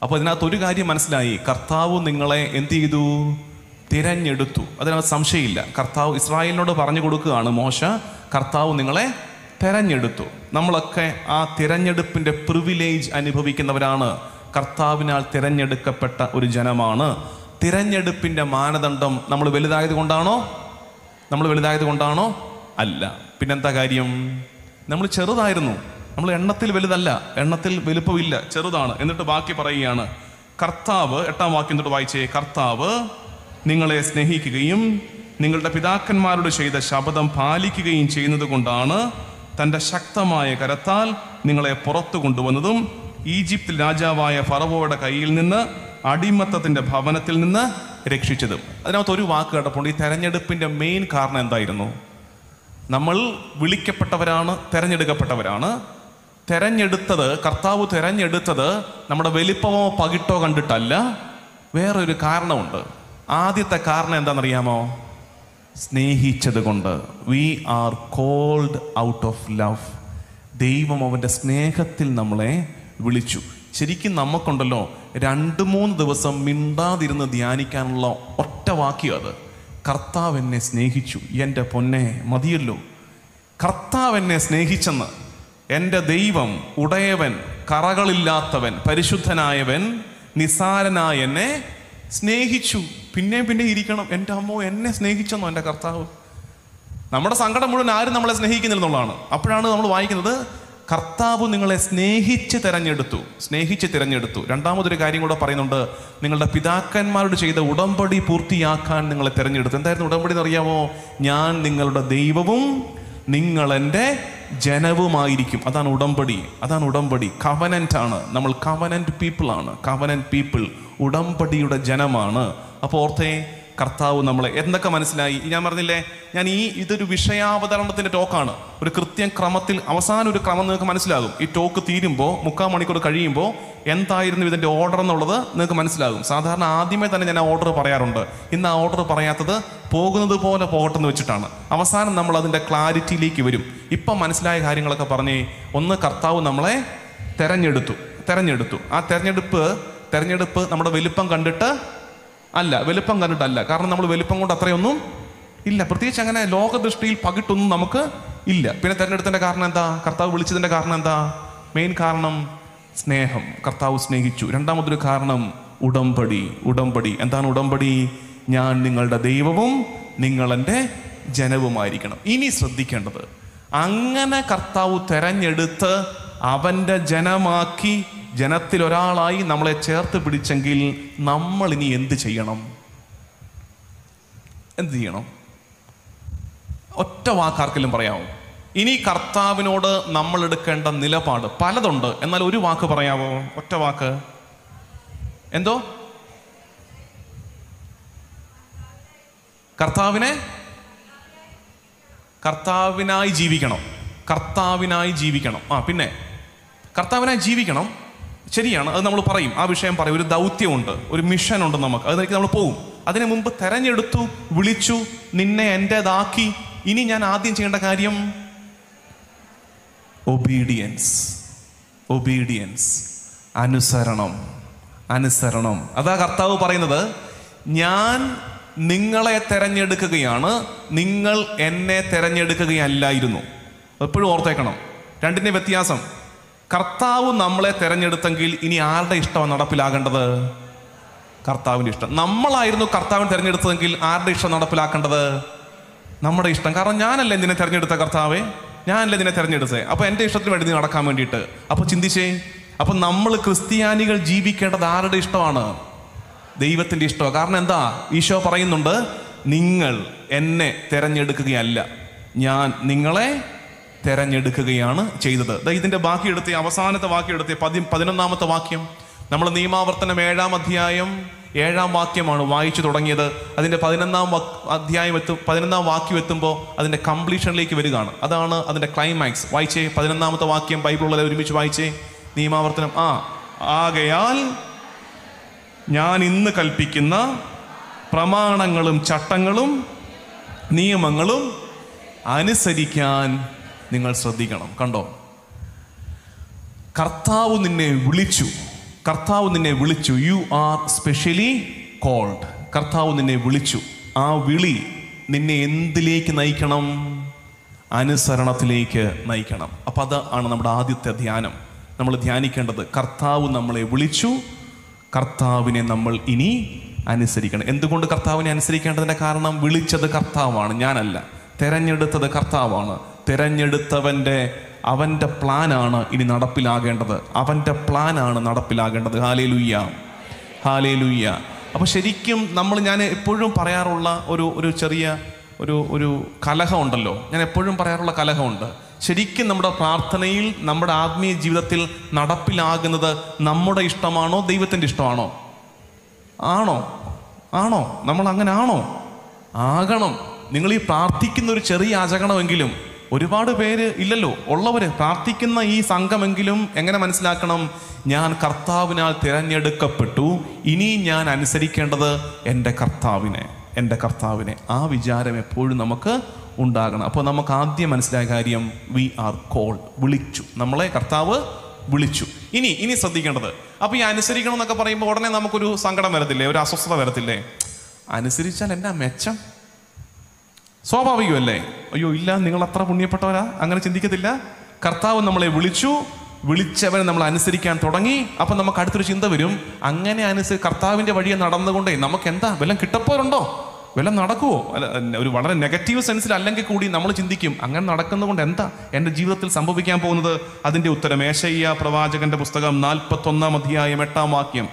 അപ്പോൾ ഇതിനകത്തൊരു കാര്യം മനസ്സിലായി. കർത്താവ് നിങ്ങളെ എന്ത് ചെയ്തു? തിരഞ്ഞെടുത്തു. അതിനകത്ത് സംശയമില്ല. കർത്താവ് ഇസ്രായേലിനോട് പറഞ്ഞു കൊടുക്കുകയാണ്, മോശ, കർത്താവ് നിങ്ങളെ തിരഞ്ഞെടുത്തു. നമ്മളൊക്കെ ആ തിരഞ്ഞെടുപ്പിൻ്റെ പ്രിവിലേജ് അനുഭവിക്കുന്നവരാണ്. കർത്താവിനാൽ തിരഞ്ഞെടുക്കപ്പെട്ട ഒരു ജനമാണ്. തിരഞ്ഞെടുപ്പിൻ്റെ മാനദണ്ഡം നമ്മൾ വലുതായത് കൊണ്ടാണോ? അല്ല. പിന്നെന്താ കാര്യം? നമ്മൾ ചെറുതായിരുന്നു. നമ്മൾ എണ്ണത്തിൽ വലുതല്ല, എണ്ണത്തിൽ വലുപ്പമില്ല, ചെറുതാണ്. എന്നിട്ട് ബാക്കി പറയുകയാണ്, കർത്താവ്, 8-ാം വാക്യം തൊട്ട് വായിച്ചേ. കർത്താവ് നിങ്ങളെ സ്നേഹിക്കുകയും നിങ്ങളുടെ പിതാക്കന്മാരോട് ചെയ്ത ശപഥം പാലിക്കുകയും ചെയ്യുന്നത് കൊണ്ടാണ് തൻ്റെ ശക്തമായ കരത്താൽ നിങ്ങളെ പുറത്തു കൊണ്ടുവന്നതും ഈജിപ്തിൽ രാജാവായ ഫറവോയുടെ കയ്യിൽ നിന്ന് അടിമത്തത്തിൻ്റെ ഭവനത്തിൽ നിന്ന് രക്ഷിച്ചതും. അതിനകത്ത് ഒരു വാക്ക് കേട്ടപ്പോൾ ഈ തെരഞ്ഞെടുപ്പിൻ്റെ മെയിൻ കാരണം എന്തായിരുന്നു? നമ്മൾ വിളിക്കപ്പെട്ടവരാണ്, തെരഞ്ഞെടുക്കപ്പെട്ടവരാണ്. കർത്താവ് തെരഞ്ഞെടുത്തത് നമ്മുടെ വലിപ്പമോ പകിട്ടോ കണ്ടിട്ടല്ല. വേറൊരു കാരണമുണ്ട്. ആദ്യത്തെ കാരണം എന്താണെന്നറിയാമോ? സ്നേഹിച്ചത് കൊണ്ട്. We are called out of love. ദൈവം അവൻ്റെ സ്നേഹത്തിൽ നമ്മളെ വിളിച്ചു. ശരിക്കും നമുക്കുണ്ടല്ലോ 2-3 ദിവസം മിണ്ടാതിരുന്ന് ധ്യാനിക്കാനുള്ള ഒറ്റ വാക്യം അത്. കർത്താവ് എന്നെ സ്നേഹിച്ചു. എൻ്റെ പൊന്നെ, മതിയല്ലോ. കർത്താവ് എന്നെ സ്നേഹിച്ചെന്ന്. എൻ്റെ ദൈവം, ഉടയവൻ, കറകളില്ലാത്തവൻ, പരിശുദ്ധനായവൻ, നിസാരനായ എന്നെ സ്നേഹിച്ചു. പിന്നെ ഇരിക്കണം. എൻ്റെ അമ്മോ, എന്നെ സ്നേഹിച്ചെന്നോ എൻ്റെ കർത്താവ്. നമ്മുടെ സങ്കടം മുഴുവൻ ആരും നമ്മളെ സ്നേഹിക്കുന്നില്ലെന്നുള്ളതാണ്. അപ്പോഴാണ് നമ്മൾ വായിക്കുന്നത്, കർത്താവ് നിങ്ങളെ സ്നേഹിച്ച് തിരഞ്ഞെടുത്തു. രണ്ടാമതൊരു കാര്യം കൂടെ പറയുന്നുണ്ട്, നിങ്ങളുടെ പിതാക്കന്മാരോട് ചെയ്ത ഉടമ്പടി പൂർത്തിയാക്കാൻ നിങ്ങളെ തിരഞ്ഞെടുത്തു. എന്തായിരുന്നു ഉടമ്പടി എന്നറിയാമോ? ഞാൻ നിങ്ങളുടെ ദൈവവും നിങ്ങൾ എൻ്റെ ജനവുമായിരിക്കും. അതാണ് ഉടമ്പടി. കവനന്റ് ആണ്. നമ്മൾ കവനന്റ് പീപ്പിൾ, ഉടമ്പടിയുടെ ജനമാണ്. അപ്പോൾ ഓർത്തേ, കർത്താവ് നമ്മളെ എന്തൊക്കെ മനസ്സിലായി? ഞാൻ പറഞ്ഞില്ലേ, ഇതൊരു വിഷയാവതരണത്തിൻ്റെ ടോക്കാണ്. ഒരു കൃത്യം ക്രമത്തിൽ അവസാനം ഒരു ക്രമം നിങ്ങൾക്ക് മനസ്സിലാകും. ഈ ടോക്ക് തീരുമ്പോൾ 3/4 മണിക്കൂർ കഴിയുമ്പോൾ എന്തായിരുന്നു ഇതിൻ്റെ ഓർഡർ എന്നുള്ളത് നിങ്ങൾക്ക് മനസ്സിലാകും. സാധാരണ ആദ്യമേ തന്നെ ഞാൻ ആ ഓർഡർ പറയാറുണ്ട്. ഇന്ന് ആ ഓർഡർ പറയാത്തത് പോകുന്നത് പോലെ പോകട്ടെന്ന് വെച്ചിട്ടാണ്. അവസാനം നമ്മൾ അതിൻ്റെ ക്ലാരിറ്റിയിലേക്ക് വരും. ഇപ്പം മനസ്സിലായ കാര്യങ്ങളൊക്കെ പറഞ്ഞേ. ഒന്ന്, കർത്താവ് നമ്മളെ തെരഞ്ഞെടുത്തു. ആ തെരഞ്ഞെടുപ്പ് നമ്മുടെ വലിപ്പം കണ്ടിട്ടല്ല. കാരണം നമ്മൾ വലിപ്പം കൊണ്ട് അത്രയൊന്നും ഇല്ല. പ്രത്യേകിച്ച് അങ്ങനെ ലോകദൃഷ്ടിയിൽ പകിട്ടൊന്നും നമുക്ക് ഇല്ല. പിന്നെ തെരഞ്ഞെടുത്തതിൻ്റെ കാരണം എന്താ? കർത്താവ് വിളിച്ചതിൻ്റെ കാരണം എന്താ? മെയിൻ കാരണം സ്നേഹം. കർത്താവ് സ്നേഹിച്ചു. രണ്ടാമതൊരു കാരണം ഉടമ്പടി. എന്താണ് ഉടമ്പടി? ഞാൻ നിങ്ങളുടെ ദൈവവും നിങ്ങൾ എൻ്റെ ജനവുമായിരിക്കണം. ഇനി ശ്രദ്ധിക്കേണ്ടത്, അങ്ങനെ കർത്താവ് തെരഞ്ഞെടുത്ത് അവൻ്റെ ജനമാക്കി, ജനത്തിൽ ഒരാളായി നമ്മളെ ചേർത്ത് പിടിച്ചെങ്കിൽ നമ്മൾ ഇനി എന്ത് ചെയ്യണം? ഒറ്റ വാക്കാർക്കെങ്കിലും പറയാമോ? ഇനി കർത്താവിനോട് നമ്മൾ എടുക്കേണ്ട നിലപാട് പലതുണ്ട്. എന്നാൽ ഒരു വാക്ക് പറയാമോ? ഒറ്റ വാക്ക്. എന്തോ? കർത്താവിനായി ജീവിക്കണം. പിന്നെ കർത്താവിനായി ജീവിക്കണം. ശരിയാണ്, അത് നമ്മൾ പറയും. ആ വിഷയം പറയും. ഒരു ദൗത്യമുണ്ട്, ഒരു മിഷൻ ഉണ്ട് നമുക്ക്. അതിലേക്ക് നമ്മൾ പോകും. അതിനു മുമ്പ് തെരഞ്ഞെടുത്തു, വിളിച്ചു, നിന്നെ എൻ്റേതാക്കി. ഇനി ഞാൻ ആദ്യം ചെയ്യേണ്ട കാര്യം ഒബീഡിയൻസ്, അനുസരണം. അതാ കർത്താവ് പറയുന്നത്, ഞാൻ നിങ്ങളെ തെരഞ്ഞെടുക്കുകയാണ്, നിങ്ങൾ എന്നെ തെരഞ്ഞെടുക്കുകയല്ലായിരുന്നു. എപ്പോഴും ഓർത്തേക്കണം, രണ്ടിൻ്റെ വ്യത്യാസം. കർത്താവ് നമ്മളെ തെരഞ്ഞെടുത്തെങ്കിൽ ഇനി ആരുടെ ഇഷ്ടമാണ് നടപ്പിലാകേണ്ടത്? കർത്താവിൻ്റെ ഇഷ്ടം. നമ്മളായിരുന്നു കർത്താവിനെ തെരഞ്ഞെടുത്തതെങ്കിൽ ആരുടെ ഇഷ്ടം നടപ്പിലാക്കേണ്ടത്? നമ്മുടെ ഇഷ്ടം. കാരണം ഞാനല്ലേ നിന്നെ തെരഞ്ഞെടുത്ത കർത്താവേ, ഞാനല്ലേ നിന്നെ തെരഞ്ഞെടുത്തേ. അപ്പോൾ എൻ്റെ ഇഷ്ടത്തിന് വേണ്ടി നീ നടക്കാൻ വേണ്ടിയിട്ട്. അപ്പോൾ ചിന്തിച്ചേ, അപ്പം നമ്മൾ ക്രിസ്ത്യാനികൾ ജീവിക്കേണ്ടത് ആരുടെ ഇഷ്ടമാണ്? ദൈവത്തിൻ്റെ ഇഷ്ടമാണ്. കാരണം എന്താ? ഈശോ പറയുന്നുണ്ട്, നിങ്ങൾ എന്നെ തെരഞ്ഞെടുക്കുകയല്ല, ഞാൻ നിങ്ങളെ തെരഞ്ഞെടുക്കുകയാണ് ചെയ്തത്. ഇതിൻ്റെ ബാക്കിയെടുത്ത് അവസാനത്തെ വാക്യം 11-ാമത്തെ വാക്യം. നമ്മൾ നിയമാവർത്തനം 7-ാം അധ്യായം 7-ാം വാക്യമാണ് വായിച്ചു തുടങ്ങിയത്. അതിൻ്റെ 11-ാം വാക്യം എത്തുമ്പോൾ അതിൻ്റെ കംപ്ലീഷനിലേക്ക് വരികയാണ്. അതാണ് അതിൻ്റെ ക്ലൈമാക്സ്. വായിച്ചേ 11-ാമത്തെ വാക്യം. ബൈബിളുള്ള ഒരുമിച്ച് വായിച്ചേ. നിയമാവർത്തനം. ആകയാൽ ഞാൻ ഇന്ന് കൽപ്പിക്കുന്ന പ്രമാണങ്ങളും ചട്ടങ്ങളും നിയമങ്ങളും അനുസരിക്കാൻ നിങ്ങൾ ശ്രദ്ധിക്കണം. കണ്ടോ, കർത്താവ് നിന്നെ വിളിച്ചു. You are specially called. കർത്താവ് നിന്നെ വിളിച്ചു. ആ വിളി നിന്നെ എന്തിലേക്ക് നയിക്കണം? അനുസരണത്തിലേക്ക് നയിക്കണം. അപ്പം അതാണ് നമ്മുടെ ആദ്യത്തെ ധ്യാനം. നമ്മൾ ധ്യാനിക്കേണ്ടത്, കർത്താവ് നമ്മളെ വിളിച്ചു, കർത്താവിനെ നമ്മൾ ഇനി അനുസരിക്കണം. എന്തുകൊണ്ട് കർത്താവിനെ അനുസരിക്കേണ്ടതിൻ്റെ കാരണം, വിളിച്ചത് കർത്താവാണ്, ഞാനല്ല. തെരഞ്ഞെടുത്തത് കർത്താവാണ്. തെരഞ്ഞെടുത്തവൻ്റെ അവൻ്റെ പ്ലാനാണ് ഇനി നടപ്പിലാകേണ്ടത്. അവൻ്റെ പ്ലാനാണ് നടപ്പിലാകേണ്ടത്. Hallelujah, hallelujah. അപ്പോൾ ശരിക്കും ഞാൻ എപ്പോഴും പറയാറുള്ള ഒരു ചെറിയ ഒരു കലഹമുണ്ടല്ലോ. ഞാൻ എപ്പോഴും പറയാറുള്ള കലഹമുണ്ട്. ശരിക്കും നമ്മുടെ പ്രാർത്ഥനയിൽ, നമ്മുടെ ആത്മീയ ജീവിതത്തിൽ നടപ്പിലാകുന്നത് നമ്മുടെ ഇഷ്ടമാണോ ദൈവത്തിൻ്റെ ഇഷ്ടമാണോ? ആണോ? നമ്മൾ അങ്ങനെ ആണോ? ആകണം. നിങ്ങൾ ഈ പ്രാർത്ഥിക്കുന്ന ഒരു ചെറിയ അജഗണമെങ്കിലും, ഒരുപാട് പേര് ഇല്ലല്ലോ, ഉള്ളവര് പ്രാർത്ഥിക്കുന്ന ഈ സംഘമെങ്കിലും എങ്ങനെ മനസ്സിലാക്കണം? ഞാൻ കർത്താവിനാൽ തിരഞ്ഞെടുക്കപ്പെട്ടു, ഇനി ഞാൻ അനുസരിക്കേണ്ടത് എൻ്റെ കർത്താവിനെ. ആ വിചാരം എപ്പോഴും നമുക്ക് ഉണ്ടാകണം. അപ്പോൾ നമുക്ക് ആദ്യം മനസ്സിലായ കാര്യം, വി ആർ കോൾഡ്, വിളിച്ചു, നമ്മളെ കർത്താവ് വിളിച്ചു. ഇനി ശ്രദ്ധിക്കേണ്ടത്, അപ്പോൾ ഈ അനുസരിക്കണം എന്നൊക്കെ പറയുമ്പോൾ ഉടനെ നമുക്കൊരു സങ്കടം വരത്തില്ലേ, ഒരു അസ്വസ്ഥത വരത്തില്ലേ? അനുസരിച്ചാൽ എന്നാ മെച്ചം? സ്വാഭാവികമല്ലേ? അയ്യോ ഇല്ല, നിങ്ങൾ അത്ര പുണ്യപ്പെട്ടവരാ, അങ്ങനെ ചിന്തിക്കത്തില്ല. കർത്താവ് നമ്മളെ വിളിച്ചവരെ നമ്മൾ അനുസരിക്കാൻ തുടങ്ങി. അപ്പം നമുക്ക് അടുത്തൊരു ചിന്ത വരും, അങ്ങനെ കർത്താവിൻ്റെ വഴിയെ നടന്നുകൊണ്ടേ നമുക്ക് എന്താ വല്ലതും കിട്ടപ്പോരുണ്ടോ, വല്ലതും നടക്കുമോ? ഒരു വളരെ നെഗറ്റീവ് സെൻസിൽ അല്ലെങ്കിൽ കൂടി നമ്മൾ ചിന്തിക്കും, അങ്ങനെ നടക്കുന്നതുകൊണ്ട് എന്താ എൻ്റെ ജീവിതത്തിൽ സംഭവിക്കാൻ പോകുന്നത്? അതിൻ്റെ ഉത്തരം യേശയ്യാ പ്രവാചകന്റെ പുസ്തകം 41-ാം അധ്യായം 8-ാം വാക്യം.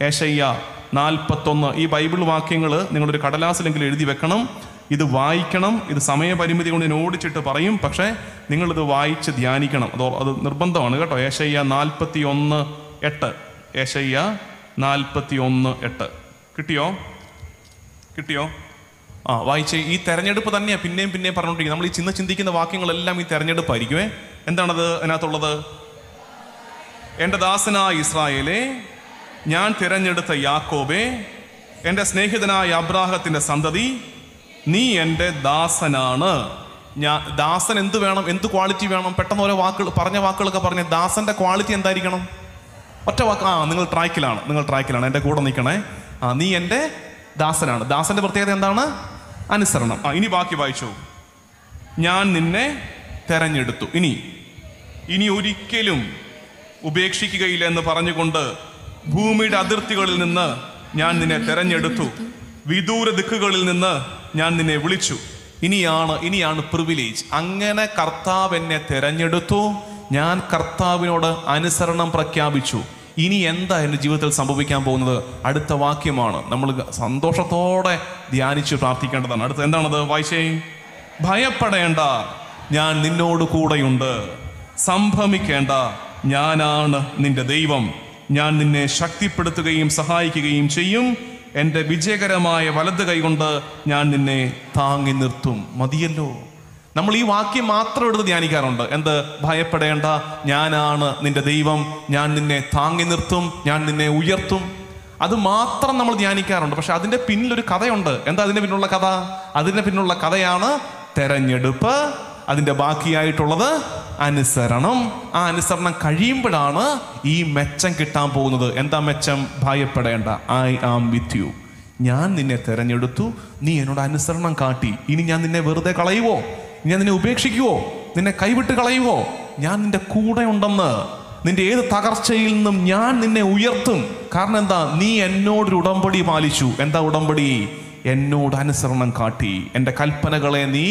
യേശയ്യാ 41. ഈ ബൈബിൾ വാക്യങ്ങൾ നിങ്ങളൊരു കടലാസിലെങ്കിലും എഴുതി വെക്കണം. ഇത് വായിക്കണം. ഇത് സമയപരിമിതി കൊണ്ട് ഞാൻ ഓടിച്ചിട്ട് പറയും, പക്ഷേ നിങ്ങളിത് വായിച്ച് ധ്യാനിക്കണം. അത് നിർബന്ധമാണ് കേട്ടോ. യേശയ്യാ 41:8. യേശയ്യാ 41:8. കിട്ടിയോ? വായിച്ചേ. ഈ തെരഞ്ഞെടുപ്പ് തന്നെയാണ് പിന്നെയും പറഞ്ഞുകൊണ്ടിരിക്കുന്നത്. നമ്മൾ ഈ ചിന്തിക്കുന്ന വാക്യങ്ങളെല്ലാം ഈ തെരഞ്ഞെടുപ്പായിരിക്കുമേ. എന്താണത് അതിനകത്തുള്ളത്? എൻ്റെ ദാസനായ ഇസ്രായേലേ, ഞാൻ തിരഞ്ഞെടുത്ത യാക്കോബേ, എൻ്റെ സ്നേഹിതനായ അബ്രാഹത്തിൻ്റെ സന്തതി, നീ എൻ്റെ ദാസനാണ്. ദാസൻ എന്ത് വേണം, എന്ത് ക്വാളിറ്റി വേണം? പെട്ടെന്ന് ഓരോ വാക്കുകളൊക്കെ പറഞ്ഞ ദാസന്റെ ക്വാളിറ്റി എന്തായിരിക്കണം? ഒറ്റ വാക്ക്. നിങ്ങൾ ട്രാക്കിലാണ്, എൻ്റെ കൂടെ നിൽക്കണേ. നീ എൻ്റെ ദാസനാണ്. ദാസന്റെ പ്രത്യേകത എന്താണ്? അനുസരണം. ഇനി ബാക്കി വായിച്ചു. ഞാൻ നിന്നെ തെരഞ്ഞെടുത്തു, ഇനി ഒരിക്കലും ഉപേക്ഷിക്കുകയില്ല എന്ന് പറഞ്ഞുകൊണ്ട് ഭൂമിയുടെ അതിർത്തികളിൽ നിന്ന് ഞാൻ നിന്നെ തെരഞ്ഞെടുത്തു, വിദൂര ദിക്കുകളിൽ നിന്ന് ഞാൻ നിന്നെ വിളിച്ചു. ഇനിയാണ് പ്രിവിലേജ്. അങ്ങനെ കർത്താവ് എന്നെ തെരഞ്ഞെടുത്തു, ഞാൻ കർത്താവിനോട് അനുസരണം പ്രഖ്യാപിച്ചു. ഇനി എന്താ എൻ്റെ ജീവിതത്തിൽ സംഭവിക്കാൻ പോകുന്നത്? അടുത്ത വാക്യമാണ് നമ്മൾ സന്തോഷത്തോടെ ധ്യാനിച്ച് പ്രാർത്ഥിക്കേണ്ടതാണ്. അടുത്ത എന്താണത്? വായിച്ചേ. ഭയപ്പെടേണ്ട, ഞാൻ നിന്നോട് കൂടെയുണ്ട്. സംഭ്രമിക്കേണ്ട, ഞാനാണ് നിന്റെ ദൈവം. ഞാൻ നിന്നെ ശക്തിപ്പെടുത്തുകയും സഹായിക്കുകയും ചെയ്യും. എൻ്റെ വിജയകരമായ വലത് കൈകൊണ്ട് ഞാൻ നിന്നെ താങ്ങി നിർത്തും. മതിയല്ലോ. നമ്മൾ ഈ വാക്യം മാത്രം എടുത്ത് ധ്യാനിക്കാറുണ്ട്. എന്ത്? ഭയപ്പെടേണ്ട, ഞാനാണ് നിന്റെ ദൈവം, ഞാൻ നിന്നെ താങ്ങി നിർത്തും, ഞാൻ നിന്നെ ഉയർത്തും. അത് മാത്രം നമ്മൾ ധ്യാനിക്കാറുണ്ട്. പക്ഷെ അതിൻ്റെ പിന്നിലൊരു കഥയുണ്ട്. എന്താ അതിൻ്റെ പിന്നിലുള്ള കഥ? അതിൻ്റെ പിന്നിലുള്ള കഥയാണ് തെരഞ്ഞെടുപ്പ്. അതിൻ്റെ ബാക്കിയായിട്ടുള്ളത് അനുസരണം. ആ അനുസരണം കഴിയുമ്പോഴാണ് ഈ മെച്ചം കിട്ടാൻ പോകുന്നത്. എന്താ മെച്ചം? ഭയപ്പെടേണ്ട, ഐ ആം വിത്ത് യു. ഞാൻ നിന്നെ തെരഞ്ഞെടുത്തു, നീ എന്നോട് അനുസരണം കാട്ടി. ഇനി ഞാൻ നിന്നെ വെറുതെ കളയുവോ? ഞാൻ നിന്നെ ഉപേക്ഷിക്കുവോ? നിന്നെ കൈവിട്ട് കളയുവോ? ഞാൻ നിന്റെ കൂടെ ഉണ്ടെന്ന്. നിന്റെ ഏത് തകർച്ചയിൽ നിന്നും ഞാൻ നിന്നെ ഉയർത്തും. കാരണം എന്താ? നീ എന്നോടൊരു ഉടമ്പടി പാലിച്ചു. എന്താ ഉടമ്പടി? എന്നോട് അനുസരണം കാട്ടി, എൻ്റെ കൽപ്പനകളെ നീ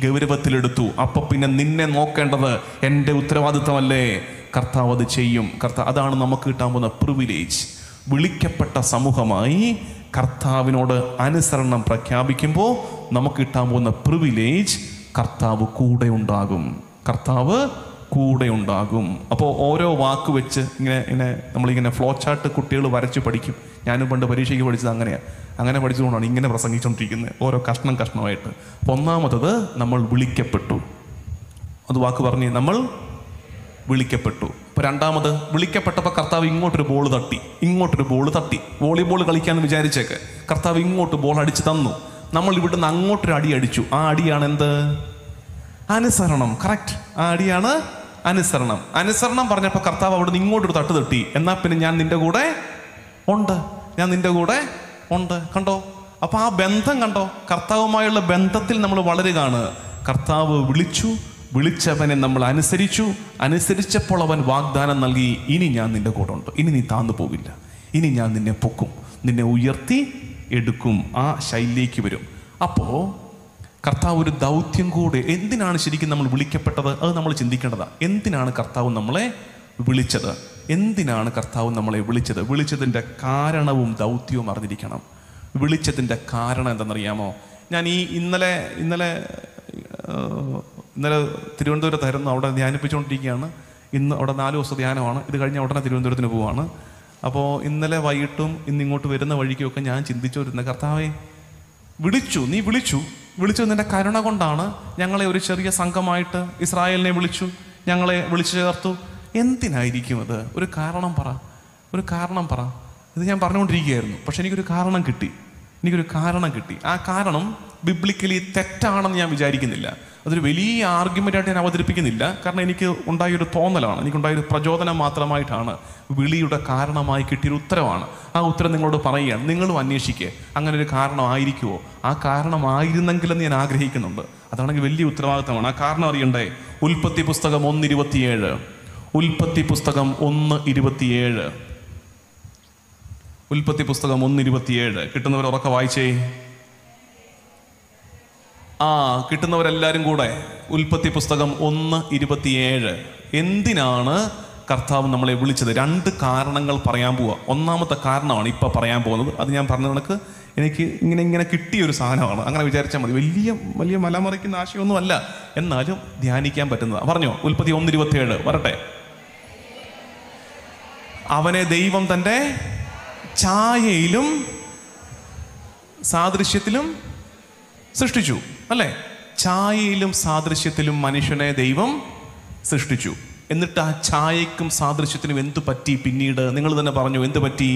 ഗൗരവത്തിലെടുത്തു. അപ്പൊ പിന്നെ നിന്നെ നോക്കേണ്ടത് എൻ്റെ ഉത്തരവാദിത്തമല്ലേ? കർത്താവ് അത് ചെയ്യും. അതാണ് നമുക്ക് കിട്ടാൻ പോകുന്ന പ്രിവിലേജ്. വിളിക്കപ്പെട്ട സമൂഹമായി കർത്താവിനോട് അനുസരണം പ്രഖ്യാപിക്കുമ്പോൾ നമുക്ക് കിട്ടാൻ പോകുന്ന പ്രിവിലേജ്, കർത്താവ് കൂടെ ഉണ്ടാകും. അപ്പോൾ ഓരോ വാക്ക് വെച്ച് ഇങ്ങനെ നമ്മളിങ്ങനെ ഫ്ലോ ചാർട്ട് കുട്ടികൾ വരച്ച് പഠിക്കും. ഞാനും പണ്ട് പരീക്ഷയ്ക്ക് പഠിച്ചത് അങ്ങനെ പഠിച്ചുകൊണ്ടാണ് ഇങ്ങനെ പ്രസംഗിച്ചുകൊണ്ടിരിക്കുന്നത്, ഓരോ കഷ്ണമായിട്ട്. അപ്പോൾ ഒന്നാമത്തത്, നമ്മൾ വിളിക്കപ്പെട്ടു. അത് വാക്ക് പറഞ്ഞ് നമ്മൾ വിളിക്കപ്പെട്ടു. ഇപ്പോൾ രണ്ടാമത്, വിളിക്കപ്പെട്ടപ്പോൾ കർത്താവ് ഇങ്ങോട്ടൊരു ബോൾ തട്ടി. വോളിബോൾ കളിക്കാമെന്ന് വിചാരിച്ചേക്ക്. കർത്താവ് ഇങ്ങോട്ട് ബോൾ അടിച്ച് തന്നു. നമ്മൾ ഇവിടുന്ന് അങ്ങോട്ടൊരു അടി അടിച്ചു. ആ അടിയാണ് എന്ത്? അനുസരണം. കറക്റ്റ്. ആ അടിയാണ് അനുസരണം. അനുസരണം പറഞ്ഞപ്പോൾ കർത്താവ് അവിടുന്ന് ഇങ്ങോട്ടൊരു തട്ട് തട്ടി. എന്നാൽ പിന്നെ ഞാൻ നിന്റെ കൂടെ ഉണ്ട്. കണ്ടോ? അപ്പൊ ആ ബന്ധം കണ്ടോ? കർത്താവുമായുള്ള ബന്ധത്തിൽ നമ്മൾ വളരുകയാണ്. കർത്താവ് വിളിച്ചവനെ നമ്മൾ അനുസരിച്ചപ്പോൾ അവൻ വാഗ്ദാനം നൽകി, ഇനി ഞാൻ നിന്റെ കൂടെ ഉണ്ട്, ഇനി നീ താന്നു പോകില്ല, ഇനി ഞാൻ നിന്നെ പൊക്കും, നിന്നെ ഉയർത്തി എടുക്കും, ആ ശൈലിയിലേക്ക് വരും. അപ്പോൾ കർത്താവ് ഒരു ദൗത്യം കൂടെ, എന്തിനാണ് ശരിക്കും നമ്മൾ വിളിക്കപ്പെട്ടത് അത് നമ്മൾ ചിന്തിക്കേണ്ടതാണ്. എന്തിനാണ് കർത്താവ് നമ്മളെ വിളിച്ചത്? എന്തിനാണ് കർത്താവ് നമ്മളെ വിളിച്ചത്? വിളിച്ചതിൻ്റെ കാരണവും ദൗത്യവും അറിഞ്ഞിരിക്കണം. വിളിച്ചതിൻ്റെ കാരണം എന്തെന്നറിയാമോ? ഞാൻ ഈ ഇന്നലെ തിരുവനന്തപുരത്തായിരുന്നു, അവിടെ ധ്യാനിപ്പിച്ചുകൊണ്ടിരിക്കുകയാണ്. ഇന്ന് അവിടെ 4 ദിവസം ധ്യാനമാണ്. ഇത് കഴിഞ്ഞ ഉടനെ തിരുവനന്തപുരത്തിന് പോവാണ്. അപ്പോൾ ഇന്നലെ വൈകിട്ടും ഇന്നിങ്ങോട്ട് വരുന്ന വഴിക്കുമൊക്കെ ഞാൻ ചിന്തിച്ചുകൊണ്ടിരുന്ന, കർത്താവേ നീ വിളിച്ചതിൻ്റെ കരുണ കൊണ്ടാണ് ഞങ്ങളെ ഒരു ചെറിയ സംഘമായിട്ട് ഇസ്രായേലിനെ വിളിച്ചു, ഞങ്ങളെ വിളിച്ചു ചേർത്തു. എന്തിനായിരിക്കും അത്? ഒരു കാരണം പറ. ഇത് ഞാൻ പറഞ്ഞുകൊണ്ടിരിക്കുകയായിരുന്നു. പക്ഷെ എനിക്കൊരു കാരണം കിട്ടി. ആ കാരണം ബിബ്ലിക്കലി തെറ്റാണെന്ന് ഞാൻ വിചാരിക്കുന്നില്ല. അതൊരു വലിയ ആർഗ്യുമെൻ്റായിട്ട് ഞാൻ അവതരിപ്പിക്കുന്നില്ല. കാരണം എനിക്ക് ഉണ്ടായൊരു തോന്നലാണ്, എനിക്കുണ്ടായൊരു പ്രചോദനം മാത്രമായിട്ടാണ്, വിളിയുടെ കാരണമായി കിട്ടിയൊരു ഉത്തരവാണ്. ആ ഉത്തരം നിങ്ങളോട് പറയുകയാണ്. നിങ്ങളും അന്വേഷിക്കുക, അങ്ങനെ ഒരു കാരണമായിരിക്കുമോ? ആ കാരണമായിരുന്നെങ്കിലെന്ന് ഞാൻ ആഗ്രഹിക്കുന്നുണ്ട്. അതാണെങ്കിൽ വലിയ ഉത്തരവാദിത്തമാണ്. ആ കാരണം അറിയണ്ടേ? ഉൽപ്പത്തി പുസ്തകം 1:27. ഉൽപ്പത്തി പുസ്തകം 1:27. ഉൽപ്പത്തി പുസ്തകം 1:27. കിട്ടുന്നവർ ഉറക്കെ വായിച്ചേ. കിട്ടുന്നവരെല്ലാരും കൂടെ ഉൽപ്പത്തി പുസ്തകം 1:27. എന്തിനാണ് കർത്താവ് നമ്മളെ വിളിച്ചത്? 2 കാരണങ്ങൾ പറയാൻ പോവുക. ഒന്നാമത്തെ കാരണമാണ് ഇപ്പം പറയാൻ പോകുന്നത്. അത് ഞാൻ പറഞ്ഞ കണക്ക് എനിക്ക് ഇങ്ങനെ കിട്ടിയൊരു സാധനമാണ്. അങ്ങനെ വിചാരിച്ചാൽ മതി. വലിയ മലമറിക്കുന്ന ആശയമൊന്നുമല്ല, എന്നാലും ധ്യാനിക്കാൻ പറ്റുന്നതാണ്. പറഞ്ഞോ, ഉൽപ്പത്തി 1:27 വരട്ടെ. അവനെ ദൈവം തൻ്റെ ഛായയിലും സാദൃശ്യത്തിലും സൃഷ്ടിച്ചു, അല്ലേ? ഛായയിലും സാദൃശ്യത്തിലും മനുഷ്യനെ ദൈവം സൃഷ്ടിച്ചു. എന്നിട്ട് ആ ഛായയ്ക്കും സാദൃശ്യത്തിനും എന്തു പറ്റി? പിന്നീട് നിങ്ങൾ തന്നെ പറഞ്ഞു, എന്തു പറ്റി?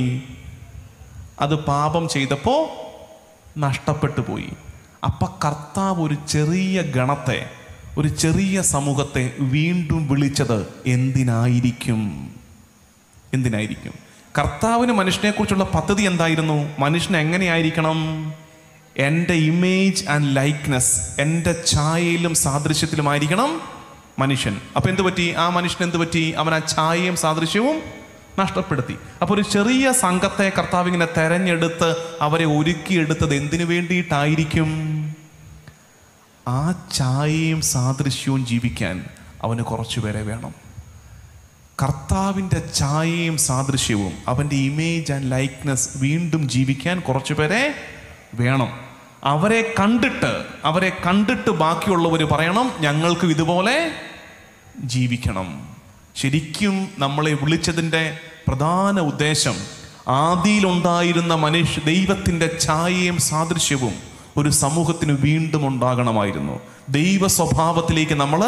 അത് പാപം ചെയ്തപ്പോൾ നഷ്ടപ്പെട്ടു പോയി. അപ്പം കർത്താവ് ഒരു ചെറിയ ഗണത്തെ, ഒരു ചെറിയ സമൂഹത്തെ വീണ്ടും വിളിച്ചത് എന്തിനായിരിക്കും? കർത്താവിന് മനുഷ്യനെക്കുറിച്ചുള്ള പദ്ധതി എന്തായിരുന്നു? മനുഷ്യൻ എങ്ങനെയായിരിക്കണം? എൻ്റെ ഇമേജ് ആൻഡ് ലൈക്ക്നെസ്, എൻ്റെ ഛായയിലും സാദൃശ്യത്തിലുമായിരിക്കണം മനുഷ്യൻ. അപ്പം എന്ത് പറ്റി? ആ മനുഷ്യൻ എന്ത് പറ്റി? അവൻ ആ ഛായയും സാദൃശ്യവും നഷ്ടപ്പെടുത്തി. അപ്പോൾ ഒരു ചെറിയ സംഘത്തെ കർത്താവ് ഇങ്ങനെ തെരഞ്ഞെടുത്ത് അവരെ ഒരുക്കിയെടുത്തത് എന്തിനു വേണ്ടിയിട്ടായിരിക്കും? ആ ഛായയും സാദൃശ്യവും ജീവിക്കാൻ അവന് കുറച്ചുപേരെ വേണം. കർത്താവിൻ്റെ ഛായയും സാദൃശ്യവും അവൻ്റെ ഇമേജ് ആൻഡ് ലൈക്ക്നെസ് വീണ്ടും ജീവിക്കാൻ കുറച്ചുപേരെ വേണം. അവരെ കണ്ടിട്ട് ബാക്കിയുള്ളവർ പറയണം, ഞങ്ങൾക്കും ഇതുപോലെ ജീവിക്കണം. ശരിക്കും നമ്മളെ വിളിച്ചതിൻ്റെ പ്രധാന ഉദ്ദേശം, ആദിയിലുണ്ടായിരുന്ന ദൈവത്തിൻ്റെ ഛായയും സാദൃശ്യവും ഒരു സമൂഹത്തിന് വീണ്ടും ഉണ്ടാകണമായിരുന്നു. ദൈവ സ്വഭാവത്തിലേക്ക് നമ്മൾ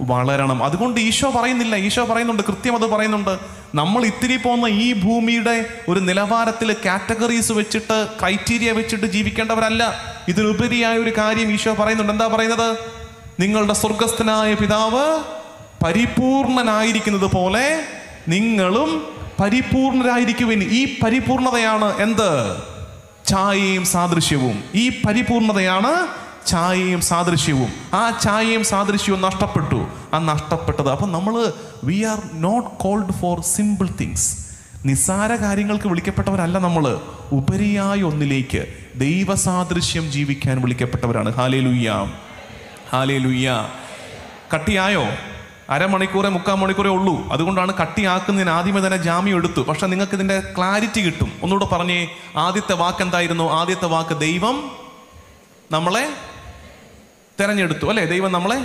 വളരണം. അതുകൊണ്ട് ഈശോ പറയുന്നുണ്ട്, കൃത്യം അത് പറയുന്നുണ്ട്. നമ്മൾ ഇത്തിരി പോകുന്ന ഈ ഭൂമിയുടെ ഒരു നിലവാരത്തിൽ കാറ്റഗറീസ് വെച്ചിട്ട്, ക്രൈറ്റീരിയ വെച്ചിട്ട് ജീവിക്കേണ്ടവരല്ല. ഇതിനുപരിയായ ഒരു കാര്യം ഈശോ പറയുന്നുണ്ട്. എന്താ പറയുന്നത്? നിങ്ങളുടെ സ്വർഗസ്ഥനായ പിതാവ് പരിപൂർണനായിരിക്കുന്നത് പോലെ നിങ്ങളും പരിപൂർണരായിരിക്കുവിൻ. ഈ പരിപൂർണതയാണ് എന്ത്? ഛായയും സാദൃശ്യവും. ഈ പരിപൂർണതയാണ് ഛായയും സാദൃശ്യവും. ആ ഛായയും സാദൃശ്യവും നഷ്ടപ്പെട്ടു. ആ നഷ്ടപ്പെട്ടത് അപ്പം we are not called for simple things. നിസ്സാര കാര്യങ്ങൾക്ക് വിളിക്കപ്പെട്ടവരല്ല നമ്മൾ. ഉപരിയായ ഒന്നിലേക്ക്, ദൈവസാദൃശ്യം ജീവിക്കാൻ വിളിക്കപ്പെട്ടവരാണ്. Hallelujah, hallelujah. കട്ടിയായോ? 1/2 മണിക്കൂറേ 3/4 മണിക്കൂറേ ഉള്ളൂ. അതുകൊണ്ടാണ് കട്ടിയാക്കുന്നതിന് ആദ്യമേ തന്നെ ജാമ്യം എടുത്തു. പക്ഷെ നിങ്ങൾക്ക് ഇതിൻ്റെ ക്ലാരിറ്റി കിട്ടും. ഒന്നുകൂടെ പറഞ്ഞേ. ആദ്യത്തെ വാക്ക് എന്തായിരുന്നു? ആദ്യത്തെ വാക്ക് ദൈവം നമ്മളെ തെരഞ്ഞെടുത്തു, അല്ലേ? ദൈവം നമ്മളെ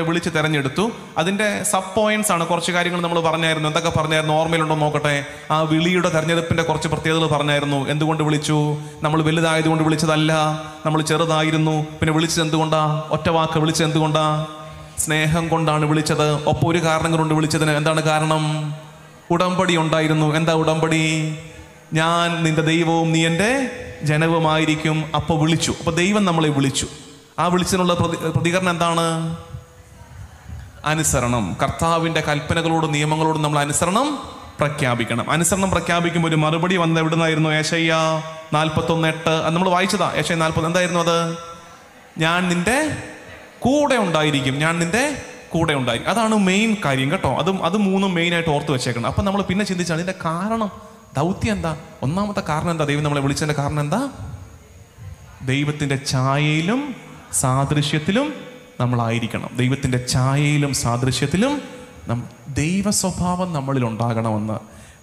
വിളിച്ച് തെരഞ്ഞെടുത്തു. അതിൻ്റെ സബ് പോയിന്റ്സ് ആണ്. കുറച്ച് കാര്യങ്ങൾ നമ്മൾ പറഞ്ഞായിരുന്നു. എന്തൊക്കെ പറഞ്ഞായിരുന്നു? ഓർമ്മയിലുണ്ടോ നോക്കട്ടെ. ആ വിളിയുടെ തെരഞ്ഞെടുപ്പിൻ്റെ കുറച്ച് പ്രത്യേകതകൾ പറഞ്ഞായിരുന്നു. എന്തുകൊണ്ട് വിളിച്ചു? നമ്മൾ വലുതായതുകൊണ്ട് വിളിച്ചതല്ല, നമ്മൾ ചെറുതായിരുന്നു. പിന്നെ വിളിച്ചത് എന്തുകൊണ്ടാ? ഒറ്റ വാക്ക് വിളിച്ചത് എന്തുകൊണ്ടാ? സ്നേഹം കൊണ്ടാണ് വിളിച്ചത്. ഒപ്പം ഒരു കാരണം കൊണ്ട് വിളിച്ചതിന്. എന്താണ് കാരണം? ഉടമ്പടി ഉണ്ടായിരുന്നു. എന്താ ഉടമ്പടി? ഞാൻ നിന്റെ ദൈവവും നീ എൻ്റെ ജനവുമായിരിക്കും. അപ്പോൾ വിളിച്ചു. അപ്പോൾ ദൈവം നമ്മളെ വിളിച്ചു. ആ വിളിച്ചതിനുള്ള പ്രതികരണം എന്താണ്? അനുസരണം. കർത്താവിൻ്റെ കൽപ്പനകളോടും നിയമങ്ങളോടും നമ്മൾ അനുസരണം പ്രഖ്യാപിക്കണം. അനുസരണം പ്രഖ്യാപിക്കുമ്പോൾ ഒരു മറുപടി വന്നത് എവിടുന്നായിരുന്നു? യേശയ്യ 41:8. അത് നമ്മൾ വായിച്ചതാ. യേശയ്യ 40 എന്തായിരുന്നു അത്? ഞാൻ നിന്റെ കൂടെ ഉണ്ടായിരിക്കും. അതാണ് മെയിൻ കാര്യം കേട്ടോ. അത് 3 മെയിനായിട്ട് ഓർത്ത് വെച്ചേക്കണം. അപ്പം നമ്മൾ പിന്നെ ചിന്തിച്ചാൽ അതിൻ്റെ കാരണം ദൗത്യം എന്താ? ഒന്നാമത്തെ കാരണം എന്താ? ദൈവം നമ്മളെ വിളിച്ചതിൻ്റെ കാരണം എന്താ? ദൈവത്തിൻ്റെ ഛായയിലും സാദൃശ്യത്തിലും നമ്മളായിരിക്കണം. ദൈവത്തിൻ്റെ ഛായയിലും സാദൃശ്യത്തിലും ദൈവ സ്വഭാവം നമ്മളിൽ ഉണ്ടാകണമെന്ന്.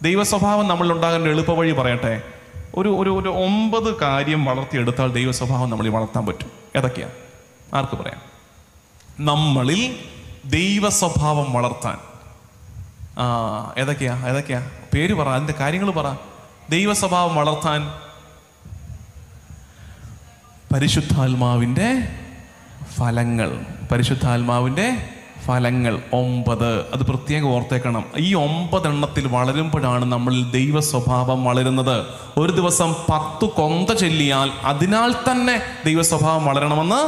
ദൈവ സ്വഭാവം നമ്മളിൽ ഉണ്ടാകേണ്ട എളുപ്പ വഴി പറയട്ടെ. ഒരു 9 കാര്യം വളർത്തിയെടുത്താൽ ദൈവ സ്വഭാവം നമ്മളിൽ വളർത്താൻ പറ്റും. ഏതൊക്കെയാ? ആർക്ക് പറയാം? നമ്മളിൽ ദൈവ സ്വഭാവം വളർത്താൻ ഏതൊക്കെയാ? പേര് പറ, അതിൻ്റെ കാര്യങ്ങൾ പറ. ദൈവ സ്വഭാവം വളർത്താൻ പരിശുദ്ധാത്മാവിൻ്റെ ഫലങ്ങൾ. 9. അത് പ്രത്യേകം ഓർത്തേക്കണം. ഈ 9 എണ്ണത്തിൽ വളരുമ്പോഴാണ് നമ്മളിൽ ദൈവ സ്വഭാവം വളരുന്നത്. ഒരു ദിവസം 10 കൊന്ത ചൊല്ലിയാൽ അതിനാൽ തന്നെ ദൈവ സ്വഭാവം വളരണമെന്ന്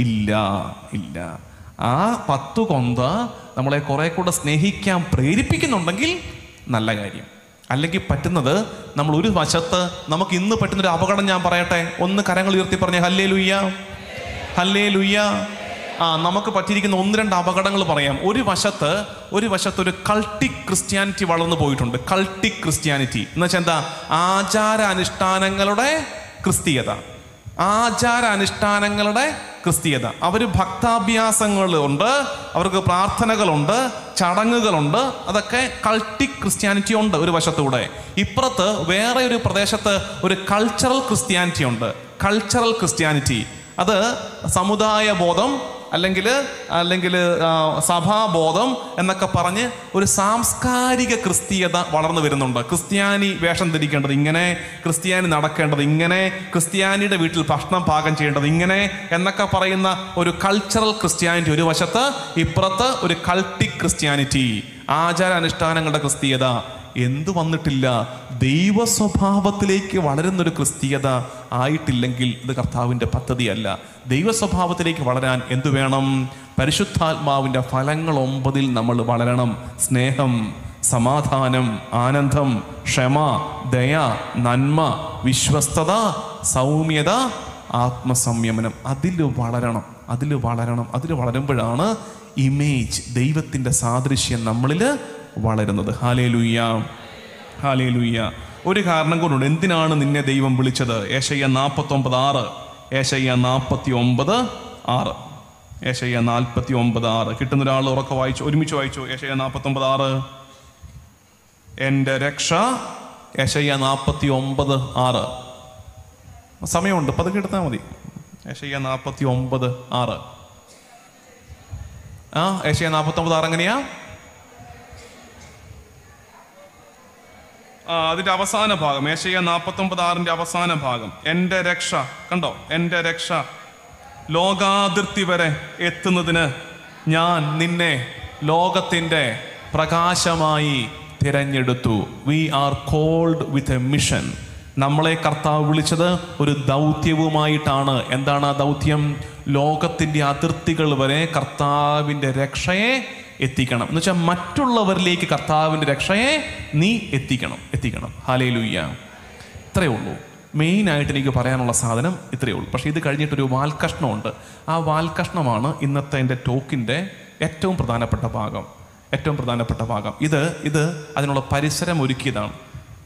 ഇല്ല. ആ 10 കൊന്ത നമ്മളെ കുറെ കൂടെ സ്നേഹിക്കാൻ പ്രേരിപ്പിക്കുന്നുണ്ടെങ്കിൽ നല്ല കാര്യം. അല്ലെങ്കിൽ പറ്റുന്നത് നമ്മൾ ഒരു വശത്ത് നമുക്ക് ഇന്ന് പറ്റുന്നൊരു അപകടം ഞാൻ പറയട്ടെ. ഒന്ന് കരങ്ങൾ ഉയർത്തി പറഞ്ഞേ ഹല്ലേലൂയ, ഹല്ലേലൂയ. നമുക്ക് പറ്റിയിരിക്കുന്ന 1-2 അപകടങ്ങൾ പറയാം. ഒരു വശത്ത് ഒരു കൾട്ടിക് ക്രിസ്ത്യാനിറ്റി വളർന്നു പോയിട്ടുണ്ട്. കൾട്ടിക് ക്രിസ്ത്യാനിറ്റി എന്ന് വെച്ചാൽ എന്താ? ആചാരാനുഷ്ഠാനങ്ങളുടെ ക്രിസ്തീയത. അവർ ഭക്താഭ്യാസങ്ങളുണ്ട്, അവർക്ക് പ്രാർത്ഥനകളുണ്ട്, ചടങ്ങുകളുണ്ട്. അതൊക്കെ കൾട്ടിക് ക്രിസ്ത്യാനിറ്റി ഉണ്ട് ഒരു വശത്തൂടെ. ഇപ്പുറത്ത് വേറെ ഒരു പ്രദേശത്ത് ഒരു കൾച്ചറൽ ക്രിസ്ത്യാനിറ്റി ഉണ്ട്. കൾച്ചറൽ ക്രിസ്ത്യാനിറ്റി അത് സമുദായ ബോധം അല്ലെങ്കിൽ സഭാബോധം എന്നൊക്കെ പറഞ്ഞ് ഒരു സാംസ്കാരിക ക്രിസ്തീയത വളർന്നു വരുന്നുണ്ട്. ക്രിസ്ത്യാനി വേഷം ധരിക്കേണ്ടത് ഇങ്ങനെ, ക്രിസ്ത്യാനി നടക്കേണ്ടത് ഇങ്ങനെ, ക്രിസ്ത്യാനിയുടെ വീട്ടിൽ ഭക്ഷണം പാകം ചെയ്യേണ്ടത് ഇങ്ങനെ എന്നൊക്കെ പറയുന്ന ഒരു കൾച്ചറൽ ക്രിസ്ത്യാനിറ്റി ഒരു വശത്ത്, ഇപ്പുറത്ത് ഒരു കൾട്ടിക് ക്രിസ്ത്യാനിറ്റി, ആചാരാനുഷ്ഠാനങ്ങളുടെ ക്രിസ്തീയത. എന്തു വന്നിട്ടില്ല? ദൈവ സ്വഭാവത്തിലേക്ക് വളരുന്നൊരു ക്രിസ്തീയത ആയിട്ടില്ലെങ്കിൽ ഇത് കർത്താവിൻ്റെ പദ്ധതിയല്ല. ദൈവ സ്വഭാവത്തിലേക്ക് വളരാൻ എന്തു വേണം? പരിശുദ്ധാത്മാവിൻ്റെ ഫലങ്ങൾ 9 നമ്മൾ വളരണം. സ്നേഹം, സമാധാനം, ആനന്ദം, ക്ഷമ, ദയ, നന്മ, വിശ്വസ്തത, സൗമ്യത, ആത്മസംയമനം. അതിൽ വളരുമ്പോഴാണ് ഇമേജ്, ദൈവത്തിൻ്റെ സാദൃശ്യം നമ്മളിൽ വളരുന്നത്. Hallelujah, hallelujah. ഒരു കാരണം കൊണ്ടുണ്ട് എന്തിനാണ് നിന്നെ ദൈവം വിളിച്ചത്. യെശയ്യാ 49:6. യെശയ്യാ 49:6 കിട്ടുന്ന ഒരാൾ ഉറക്കെ വായിച്ചു, ഒരുമിച്ച് വായിച്ചു. യെശയ്യാ 49:6. എൻ്റെ രക്ഷ. യെശയ്യാ 49:6. സമയമുണ്ട്, പതുക്കെ എടുത്താൽ മതി. യെശയ്യാ 49:6. യെശയ്യാ 49:6 എങ്ങനെയാ? അതിൻ്റെ അവസാന ഭാഗം, യെശയ്യാ 49:6 അവസാന ഭാഗം. എൻ്റെ രക്ഷ, കണ്ടോ? എൻ്റെ രക്ഷ ലോകാതിർത്തി വരെ എത്തുന്നതിന് ഞാൻ നിന്നെ ലോകത്തിൻ്റെ പ്രകാശമായി തിരഞ്ഞെടുത്തു. We are called with a mission. നമ്മളെ കർത്താവ് വിളിച്ചത് ഒരു ദൗത്യവുമായിട്ടാണ്. എന്താണ് ആ ദൗത്യം? ലോകത്തിൻ്റെ അതിർത്തികൾ വരെ കർത്താവിൻ്റെ രക്ഷയെ എത്തിക്കണം. എന്ന് വെച്ചാൽ മറ്റുള്ളവരിലേക്ക് കർത്താവിൻ്റെ രക്ഷയെ നീ എത്തിക്കണം. ഹല്ലേലൂയ. ഇത്രയേ ഉള്ളൂ. മെയിനായിട്ട് എനിക്ക് പറയാനുള്ള സാധനം ഇത്രയേ ഉള്ളൂ. പക്ഷേ ഇത് കഴിഞ്ഞിട്ടൊരു വാൽക്കഷ്ണമുണ്ട്. ആ വാൽക്കഷ്ണമാണ് ഇന്നത്തെ എൻ്റെ ടോക്കിൻ്റെ ഏറ്റവും പ്രധാനപ്പെട്ട ഭാഗം. ഇത് അതിനുള്ള പരിസരം ഒരുക്കിയതാണ്.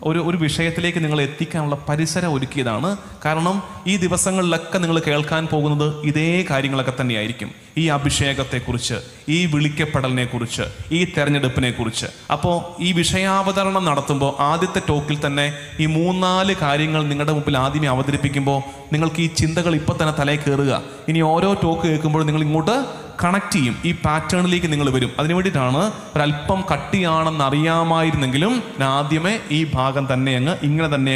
ഒരു വിഷയത്തിലേക്ക് നിങ്ങൾ എത്തിക്കാനുള്ള പരിസരം ഒരുക്കിയതാണ്. കാരണം ഈ ദിവസങ്ങളിലൊക്കെ നിങ്ങൾ കേൾക്കാൻ പോകുന്നത് ഇതേ കാര്യങ്ങളൊക്കെ തന്നെയായിരിക്കും. ഈ അഭിഷേകത്തെക്കുറിച്ച്, ഈ വിളിക്കപ്പെടലിനെ കുറിച്ച്, ഈ തെരഞ്ഞെടുപ്പിനെ കുറിച്ച്. അപ്പോൾ ഈ വിഷയാവതരണം നടത്തുമ്പോൾ ആദ്യത്തെ ടോക്കിൽ തന്നെ ഈ 3-4 കാര്യങ്ങൾ നിങ്ങളുടെ മുമ്പിൽ ആദ്യമേ അവതരിപ്പിക്കുമ്പോൾ നിങ്ങൾക്ക് ഈ ചിന്തകൾ ഇപ്പം തന്നെ തലയിൽ കയറുക. ഇനി ഓരോ ടോക്ക് കേൾക്കുമ്പോൾ നിങ്ങൾ ഇങ്ങോട്ട് കണക്ട് ചെയ്യും, ഈ പാറ്റേണിലേക്ക് നിങ്ങൾ വരും. അതിനു വേണ്ടിയിട്ടാണ് ഒരല്പം കട്ടിയാണെന്ന് അറിയാമായിരുന്നെങ്കിലും ഞാൻ ആദ്യമേ ഈ ഭാഗം തന്നെ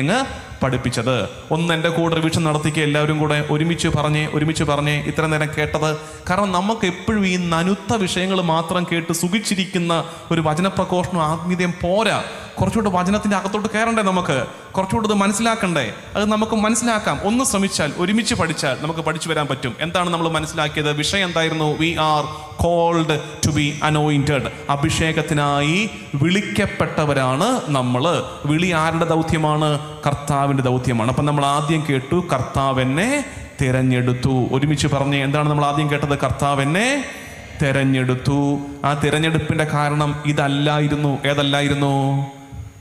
അങ്ങ് പഠിപ്പിച്ചത്. ഒന്ന് എൻ്റെ കൂടെ റിവിഷൻ നടത്തിക്കുക, എല്ലാവരും കൂടെ ഒരുമിച്ച് പറഞ്ഞ് ഇത്ര നേരം കേട്ടത്. കാരണം നമുക്ക് എപ്പോഴും ഈ നനുത്ത വിഷയങ്ങൾ മാത്രം കേട്ട് സുഖിച്ചിരിക്കുന്ന ഒരു വചനപ്രഘോഷണം ആത്മീയതയും പോരാ. കുറച്ചുകൂടെ വചനത്തിൻ്റെ അകത്തോട്ട് കയറണ്ടേ? നമുക്ക് കുറച്ചുകൂടെ ഇത് മനസ്സിലാക്കണ്ടേ? അത് നമുക്ക് മനസ്സിലാക്കാം. ഒന്ന് ശ്രമിച്ചാൽ, ഒരുമിച്ച് പഠിച്ചാൽ നമുക്ക് പഠിച്ചു വരാൻ പറ്റും. എന്താണ് നമ്മൾ മനസ്സിലാക്കിയത്? വിഷയം എന്തായിരുന്നു? We are called to be anointed. അഭിഷേകത്തിനായി വിളിക്കപ്പെട്ടവരാണ് നമ്മൾ. വിളി ആരുടെ ദൗത്യമാണ്? കർത്താവിൻ്റെ ദൗത്യമാണ്. അപ്പം നമ്മൾ ആദ്യം കേട്ടു, കർത്താവ് എന്നെ തിരഞ്ഞെടുത്തു. ഒരുമിച്ച് പറഞ്ഞേ, എന്താണ് നമ്മൾ ആദ്യം കേട്ടത്? കർത്താവ് എന്നെ തിരഞ്ഞെടുത്തു. ആ തിരഞ്ഞെടുപ്പിൻ്റെ കാരണം ഇതല്ലായിരുന്നു. ഏതല്ലായിരുന്നു?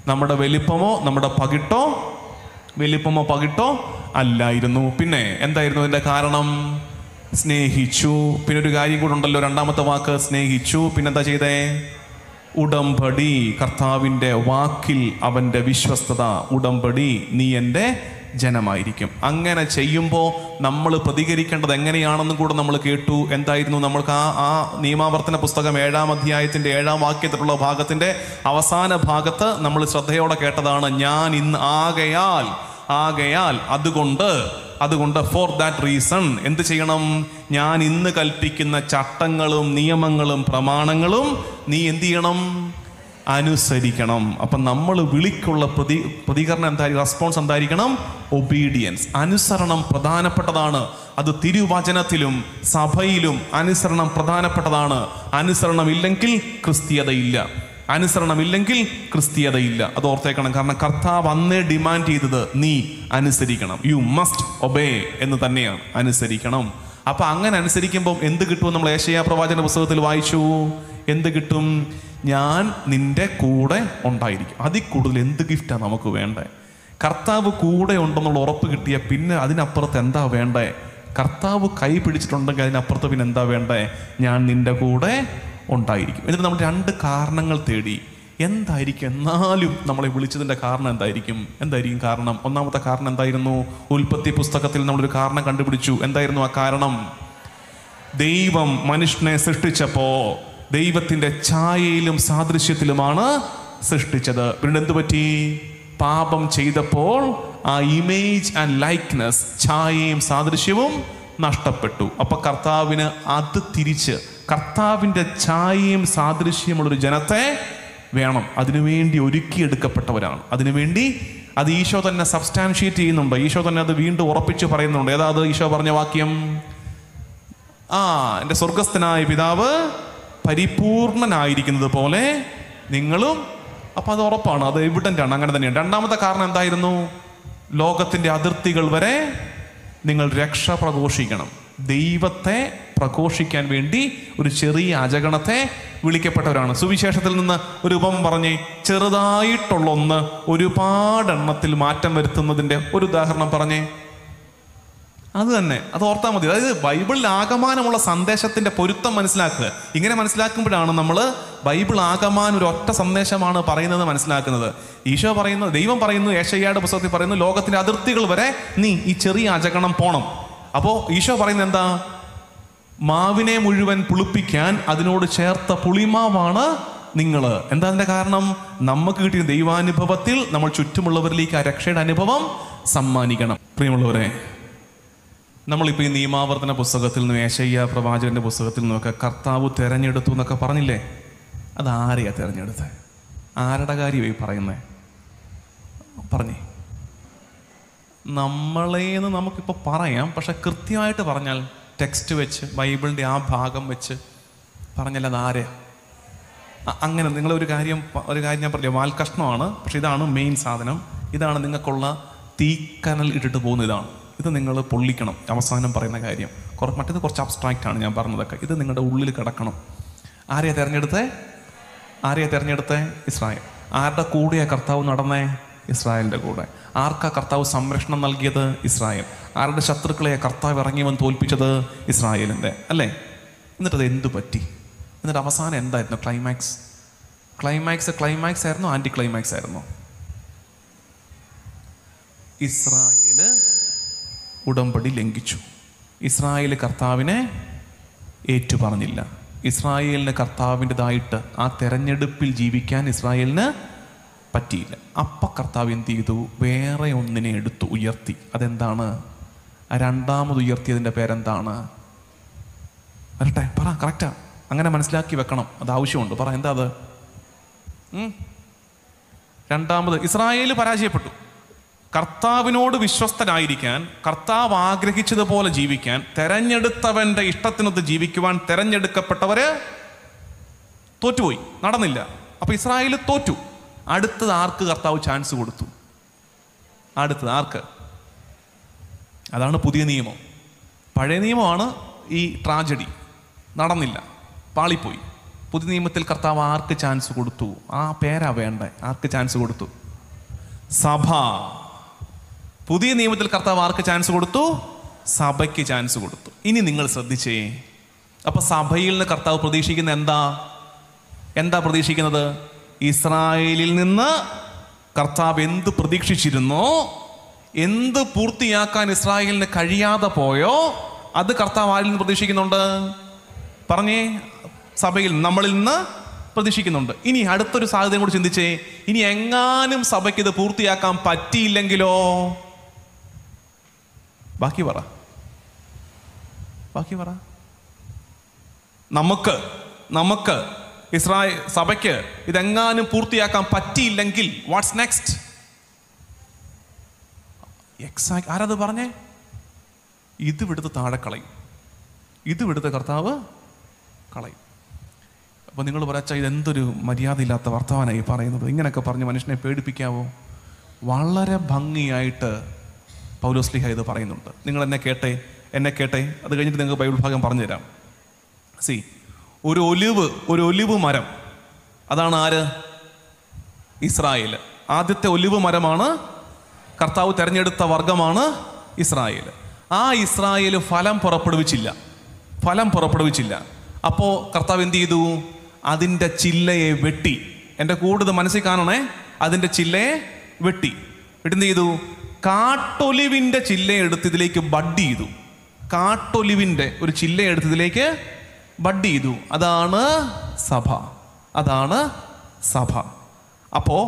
നമ്മുടെ വലിപ്പമോ നമ്മുടെ പകിട്ടോ അല്ലായിരുന്നു. പിന്നെ എന്തായിരുന്നു അതിൻ്റെ കാരണം? സ്നേഹിച്ചു. പിന്നെ ഒരു കാര്യം കൂടെ ഉണ്ടല്ലോ, രണ്ടാമത്തെ വാക്ക് സ്നേഹിച്ചു. പിന്നെന്താ ചെയ്തേ? ഉടമ്പടി. കർത്താവിൻ്റെ വാക്കിൽ അവൻ്റെ വിശ്വസ്തത. ഉടമ്പടി, നീ എൻ്റെ ജനമായിരിക്കും. അങ്ങനെ ചെയ്യുമ്പോൾ നമ്മൾ പ്രതികരിക്കേണ്ടത് എങ്ങനെയാണെന്നും കൂടെ നമ്മൾ കേട്ടു. എന്തായിരുന്നു? നമ്മൾക്ക് ആ നിയമാവർത്തന പുസ്തകം 7-ാം അധ്യായത്തിൻ്റെ 7-ാം വാക്യത്തിലുള്ള ഭാഗത്തിൻ്റെ അവസാന ഭാഗത്ത് നമ്മൾ ശ്രദ്ധയോടെ കേട്ടതാണ്, ഞാൻ ഇന്ന് ആകയാൽ അതുകൊണ്ട് ഫോർ ദാറ്റ് റീസൺ എന്ത് ചെയ്യണം? ഞാൻ ഇന്ന് കൽപ്പിക്കുന്ന ചട്ടങ്ങളും നിയമങ്ങളും പ്രമാണങ്ങളും നീ എന്ത് ചെയ്യണം? അനുസരിക്കണം. അപ്പം നമ്മൾ വിളിക്കുള്ള പ്രതികരണം എന്തായിരിക്കും? റെസ്പോൺസ് എന്തായിരിക്കണം? ഒബീഡിയൻസ്. അനുസരണം പ്രധാനപ്പെട്ടതാണ്. അത് തിരുവചനത്തിലും സഭയിലും അനുസരണം പ്രധാനപ്പെട്ടതാണ്. അനുസരണം ഇല്ലെങ്കിൽ ക്രിസ്തീയതയില്ല. അത് ഓർത്തേക്കണം. കാരണം കർത്താവ് അന്നേ ഡിമാൻഡ് ചെയ്തത് നീ അനുസരിക്കണം. യു മസ്റ്റ് ഒബേ എന്ന് തന്നെയാണ്. അനുസരിക്കണം. അപ്പം അങ്ങനെ അനുസരിക്കുമ്പോൾ എന്ത് കിട്ടും? നമ്മൾ യെശയ്യാ പ്രവാചക പുസ്തകത്തിൽ വായിച്ചു. എന്ത് കിട്ടും? ഞാൻ നിന്റെ കൂടെ ഉണ്ടായിരിക്കും. അതിൽ കൂടുതൽ എന്ത് ഗിഫ്റ്റാണ് നമുക്ക് വേണ്ടേ? കർത്താവ് കൂടെ ഉണ്ടെന്നുള്ള ഉറപ്പ് കിട്ടിയ പിന്നെ അതിനപ്പുറത്ത് എന്താ വേണ്ടേ? കർത്താവ് കൈ പിടിച്ചിട്ടുണ്ടെങ്കിൽ അതിനപ്പുറത്ത് പിന്നെ എന്താ വേണ്ടേ? ഞാൻ നിന്റെ കൂടെ ഉണ്ടായിരിക്കും. എന്നിട്ട് നമ്മൾ 2 കാരണങ്ങൾ തേടി. എന്തായിരിക്കും എന്നാലും നമ്മളെ വിളിച്ചതിൻ്റെ കാരണം എന്തായിരിക്കും കാരണം? ഒന്നാമത്തെ കാരണം എന്തായിരുന്നു? ഉൽപ്പത്തി പുസ്തകത്തിൽ നമ്മളൊരു കാരണം കണ്ടുപിടിച്ചു. എന്തായിരുന്നു ആ കാരണം? ദൈവം മനുഷ്യനെ സൃഷ്ടിച്ചപ്പോ ദൈവത്തിൻ്റെ ഛായയിലും സാദൃശ്യത്തിലുമാണ് സൃഷ്ടിച്ചത്. പിന്നെ എന്ത് പറ്റി? പാപം ചെയ്തപ്പോൾ ആ ഇമേജ് ആൻഡ് ലൈക്ക്നെസ്, ഛായയും സാദൃശ്യവും നഷ്ടപ്പെട്ടു. അപ്പൊ കർത്താവിന് അത് തിരിച്ച് കർത്താവിൻ്റെ ഛായയും സാദൃശ്യമുള്ളൊരു ജനത്തെ വേണം. അതിനുവേണ്ടി ഒരുക്കിയെടുക്കപ്പെട്ടവരാണ്. അതിനുവേണ്ടി അത് ഈശോ തന്നെ സബ്സ്റ്റാൻഷിയേറ്റ് ചെയ്യുന്നുണ്ട്. ഈശോ തന്നെ അത് വീണ്ടും ഉറപ്പിച്ച് പറയുന്നുണ്ട്. ഏതാ അത്? ഈശോ പറഞ്ഞ വാക്യം, എൻ്റെ സ്വർഗസ്ഥനായ പിതാവ് പരിപൂർണനായിരിക്കുന്നത് പോലെ നിങ്ങളും. അപ്പം അത് ഉറപ്പാണ്, അത് എവിഡൻ്റ് ആണ്, അങ്ങനെ തന്നെയാണ്. രണ്ടാമത്തെ കാരണം എന്തായിരുന്നു? ലോകത്തിൻ്റെ അതിർത്തികൾ വരെ നിങ്ങൾ രക്ഷ പ്രഘോഷിക്കണം. ദൈവത്തെ പ്രഘോഷിക്കാൻ വേണ്ടി ഒരു ചെറിയ അജഗണത്തെ വിളിക്കപ്പെട്ടവരാണ്. സുവിശേഷത്തിൽ നിന്ന് ഒരു ഉപമ പറഞ്ഞ്, ചെറുതായിട്ടുള്ള ഒന്ന് ഒരുപാടെണ്ണത്തിൽ മാറ്റം വരുത്തുന്നതിൻ്റെ ഒരു ഉദാഹരണം പറഞ്ഞേ. അത് തന്നെ, അത് ഓർത്താൽ മതി. അതായത് ബൈബിളിൽ ആകമാനമുള്ള സന്ദേശത്തിൻ്റെ പൊരുത്തം മനസ്സിലാക്കുക. ഇങ്ങനെ മനസ്സിലാക്കുമ്പോഴാണ് നമ്മൾ ബൈബിൾ ആകമാനം ഒരു ഒറ്റ സന്ദേശമാണ് പറയുന്നത് മനസ്സിലാക്കുന്നത്. ഈശോ പറയുന്നു, ദൈവം പറയുന്നു, യെശയ്യായുടെ പുസ്തകത്തിൽ പറയുന്നു, ലോകത്തിൻ്റെ അതിർത്തികൾ വരെ നീ ഈ ചെറിയ അജഗണം പോണം. അപ്പോൾ ഈശോ പറയുന്നത് എന്താ? മാവിനെ മുഴുവൻ പുളിപ്പിക്കാൻ അതിനോട് ചേർത്ത പുളിമാവാണ് നിങ്ങൾ. എന്താ അതിൻ്റെ കാരണം? നമുക്ക് കിട്ടിയ ദൈവാനുഭവത്തിൽ നമ്മൾ ചുറ്റുമുള്ളവരിലേക്ക് ആ രക്ഷയുടെ അനുഭവം സമ്മാനിക്കണം. പ്രിയമുള്ളവരെ, നമ്മളിപ്പോൾ ഈ നിയമാവർത്തന പുസ്തകത്തിൽ നിന്നും യെശയ്യാ പ്രവാചകന്റെ പുസ്തകത്തിൽ നിന്നൊക്കെ കർത്താവ് തിരഞ്ഞെടുത്തു എന്നൊക്കെ പറഞ്ഞില്ലേ? അത് ആരെയാ തിരഞ്ഞെടുത്തത്? ആരുടെ കാര്യമായി പറയുന്നേ? പറഞ്ഞേ. നമ്മളേന്ന് നമുക്കിപ്പോൾ പറയാം, പക്ഷെ കൃത്യമായിട്ട് പറഞ്ഞാൽ ടെക്സ്റ്റ് വെച്ച് ബൈബിളിൻ്റെ ആ ഭാഗം വെച്ച് പറഞ്ഞാൽ അത് ആരെയാ? അങ്ങനെ നിങ്ങളൊരു കാര്യം ഞാൻ പറഞ്ഞില്ല, വാൽക്കഷ്ണമാണ്, പക്ഷെ ഇതാണ് മെയിൻ സാധനം. ഇതാണ് നിങ്ങൾക്കുള്ള തീക്കനൽ ഇട്ടിട്ട് പോകുന്ന ഇതാണ്. ഇത് നിങ്ങൾ പൊള്ളിക്കണം. അവസാനം പറയുന്ന കാര്യം മറ്റേത് കുറച്ച് അബ്സ്ട്രാക്റ്റ് ആണ് ഞാൻ പറഞ്ഞതൊക്കെ. ഇത് നിങ്ങളുടെ ഉള്ളിൽ കിടക്കണം. ആരെയാ തിരഞ്ഞെടുത്തേ? ഇസ്രായേൽ. ആരുടെ കൂടെയാ കർത്താവ് നടന്നേ? ഇസ്രായേലിൻ്റെ കൂടെ. ആർക്കാ കർത്താവ് സംരക്ഷണം നൽകിയത്? ഇസ്രായേൽ. ആരുടെ ശത്രുക്കളെയാ കർത്താവ് ഇറങ്ങി വന്ന് തോൽപ്പിച്ചത്? ഇസ്രായേലിൻ്റെ, അല്ലേ? എന്നിട്ടത് എന്തു പറ്റി? എന്നിട്ട് അവസാനം എന്തായിരുന്നു ക്ലൈമാക്സ് ആയിരുന്നോ ആൻറ്റി ക്ലൈമാക്സ് ആയിരുന്നോ? ഇസ്രായേല് ഉടമ്പടി ലംഘിച്ചു. ഇസ്രായേൽ കർത്താവിനെ ഏറ്റുപറഞ്ഞില്ല. ഇസ്രായേലിന് കർത്താവിൻ്റെതായിട്ട് ആ തെരഞ്ഞെടുപ്പിൽ ജീവിക്കാൻ ഇസ്രായേലിന് പറ്റിയില്ല. അപ്പം കർത്താവ് എന്ത് ചെയ്തു? വേറെ ഒന്നിനെ എടുത്തു, ഉയർത്തി. അതെന്താണ്? രണ്ടാമത് ഉയർത്തിയതിൻ്റെ പേരെന്താണ്? വരട്ടെ, പറ. കറക്റ്റാ, അങ്ങനെ മനസ്സിലാക്കി വെക്കണം. അത് ആവശ്യമുണ്ട്. പറ, എന്താ അത്? രണ്ടാമത് ഇസ്രായേൽ പരാജയപ്പെട്ടു. കർത്താവിനോട് വിശ്വസ്തനായിരിക്കാൻ, കർത്താവ് ആഗ്രഹിച്ചതുപോലെ ജീവിക്കാൻ, തെരഞ്ഞെടുത്തവൻ്റെ ഇഷ്ടത്തിനൊത്ത് ജീവിക്കുവാൻ തെരഞ്ഞെടുക്കപ്പെട്ടവര് തോറ്റുപോയി, നടന്നില്ല. അപ്പൊ ഇസ്രായേൽ തോറ്റു. അടുത്തത് ആർക്ക് കർത്താവ് ചാൻസ് കൊടുത്തു? അടുത്തത് ആർക്ക്? അതാണ് പുതിയ നിയമം. പഴയ നിയമമാണ് ഈ ട്രാജഡി. നടന്നില്ല, പാളിപ്പോയി. പുതിയ നിയമത്തിൽ കർത്താവ് ആർക്ക് ചാൻസ് കൊടുത്തു? ആ പേരാ വേണ്ടേ. ആർക്ക് ചാൻസ് കൊടുത്തു? സഭ. പുതിയ നിയമത്തിൽ കർത്താവ് ആർക്ക് ചാൻസ് കൊടുത്തു? സഭയ്ക്ക് ചാൻസ് കൊടുത്തു. ഇനി നിങ്ങൾ ശ്രദ്ധിച്ചേ. അപ്പൊ സഭയിൽ നിന്ന് കർത്താവ് പ്രതീക്ഷിക്കുന്ന എന്താ പ്രതീക്ഷിക്കുന്നത്? ഇസ്രായേലിൽ നിന്ന് കർത്താവ് എന്ത് പ്രതീക്ഷിച്ചിരുന്നോ, എന്ത് പൂർത്തിയാക്കാൻ ഇസ്രായേലിന് കഴിയാതെ പോയോ, അത് കർത്താവ് ആരിൽ നിന്ന് പ്രതീക്ഷിക്കുന്നുണ്ട്? പറഞ്ഞേ. സഭയിൽ, നമ്മളിൽ നിന്ന് പ്രതീക്ഷിക്കുന്നുണ്ട്. ഇനി അടുത്തൊരു സാധ്യതയും കൂടി ചിന്തിച്ചേ. ഇനി എങ്ങാനും സഭയ്ക്ക് ഇത് പൂർത്തിയാക്കാൻ പറ്റിയില്ലെങ്കിലോ? ബാക്കി പറ. നമുക്ക് ഇസ്രായേൽ സഭയ്ക്ക് ഇതെങ്ങാനും പൂർത്തിയാക്കാൻ പറ്റിയില്ലെങ്കിൽ വാട്ട്സ് നെക്സ്റ്റ്? എക്സാക്ട് ആരത് പറഞ്ഞേ? ഇത് വിടുത്ത് താഴെ കളയും. ഇത് വിടുത്ത് കർത്താവ് കളയും. അപ്പൊ നിങ്ങൾ പറയാച്ച ഇതെന്തൊരു മര്യാദയില്ലാത്ത വർത്തമാനമായി പറയുന്നത്, ഇങ്ങനെയൊക്കെ പറഞ്ഞ് മനുഷ്യനെ പേടിപ്പിക്കാവോ? വളരെ ഭംഗിയായിട്ട് പൗലോസ്ലീഹ ഇത് പറയുന്നുണ്ട്. നിങ്ങൾ എന്നെ കേട്ടെ. അത് കഴിഞ്ഞിട്ട് നിങ്ങൾക്ക് ബൈബിൾ ഭാഗം പറഞ്ഞുതരാം. ഒരു ഒലിവ് മരം, അതാണ് ആര്? ഇസ്രായേൽ. ആദ്യത്തെ ഒലിവ് മരമാണ്. കർത്താവ് തെരഞ്ഞെടുത്ത വർഗമാണ് ഇസ്രായേൽ. ആ ഇസ്രായേൽ ഫലം പുറപ്പെടുവിച്ചില്ല. അപ്പോൾ കർത്താവ് എന്ത് ചെയ്തു? അതിൻ്റെ ചില്ലയെ വെട്ടി. എൻ്റെ കൂടുതൽ മനസ്സിൽ കാണണേ. അതിൻ്റെ ചില്ലയെ വെട്ടി. എന്ത് ചെയ്തു? കാട്ടൊലിവിൻ്റെ ചില്ലയെ എടുത്ത് ഇതിലേക്ക് ബഡ് ചെയ്തു. കാട്ടൊലിവിൻ്റെ ഒരു ചില്ലയെ എടുത്ത് ഇതിലേക്ക് ബഡ് ചെയ്തു. അതാണ് സഭ. അപ്പോ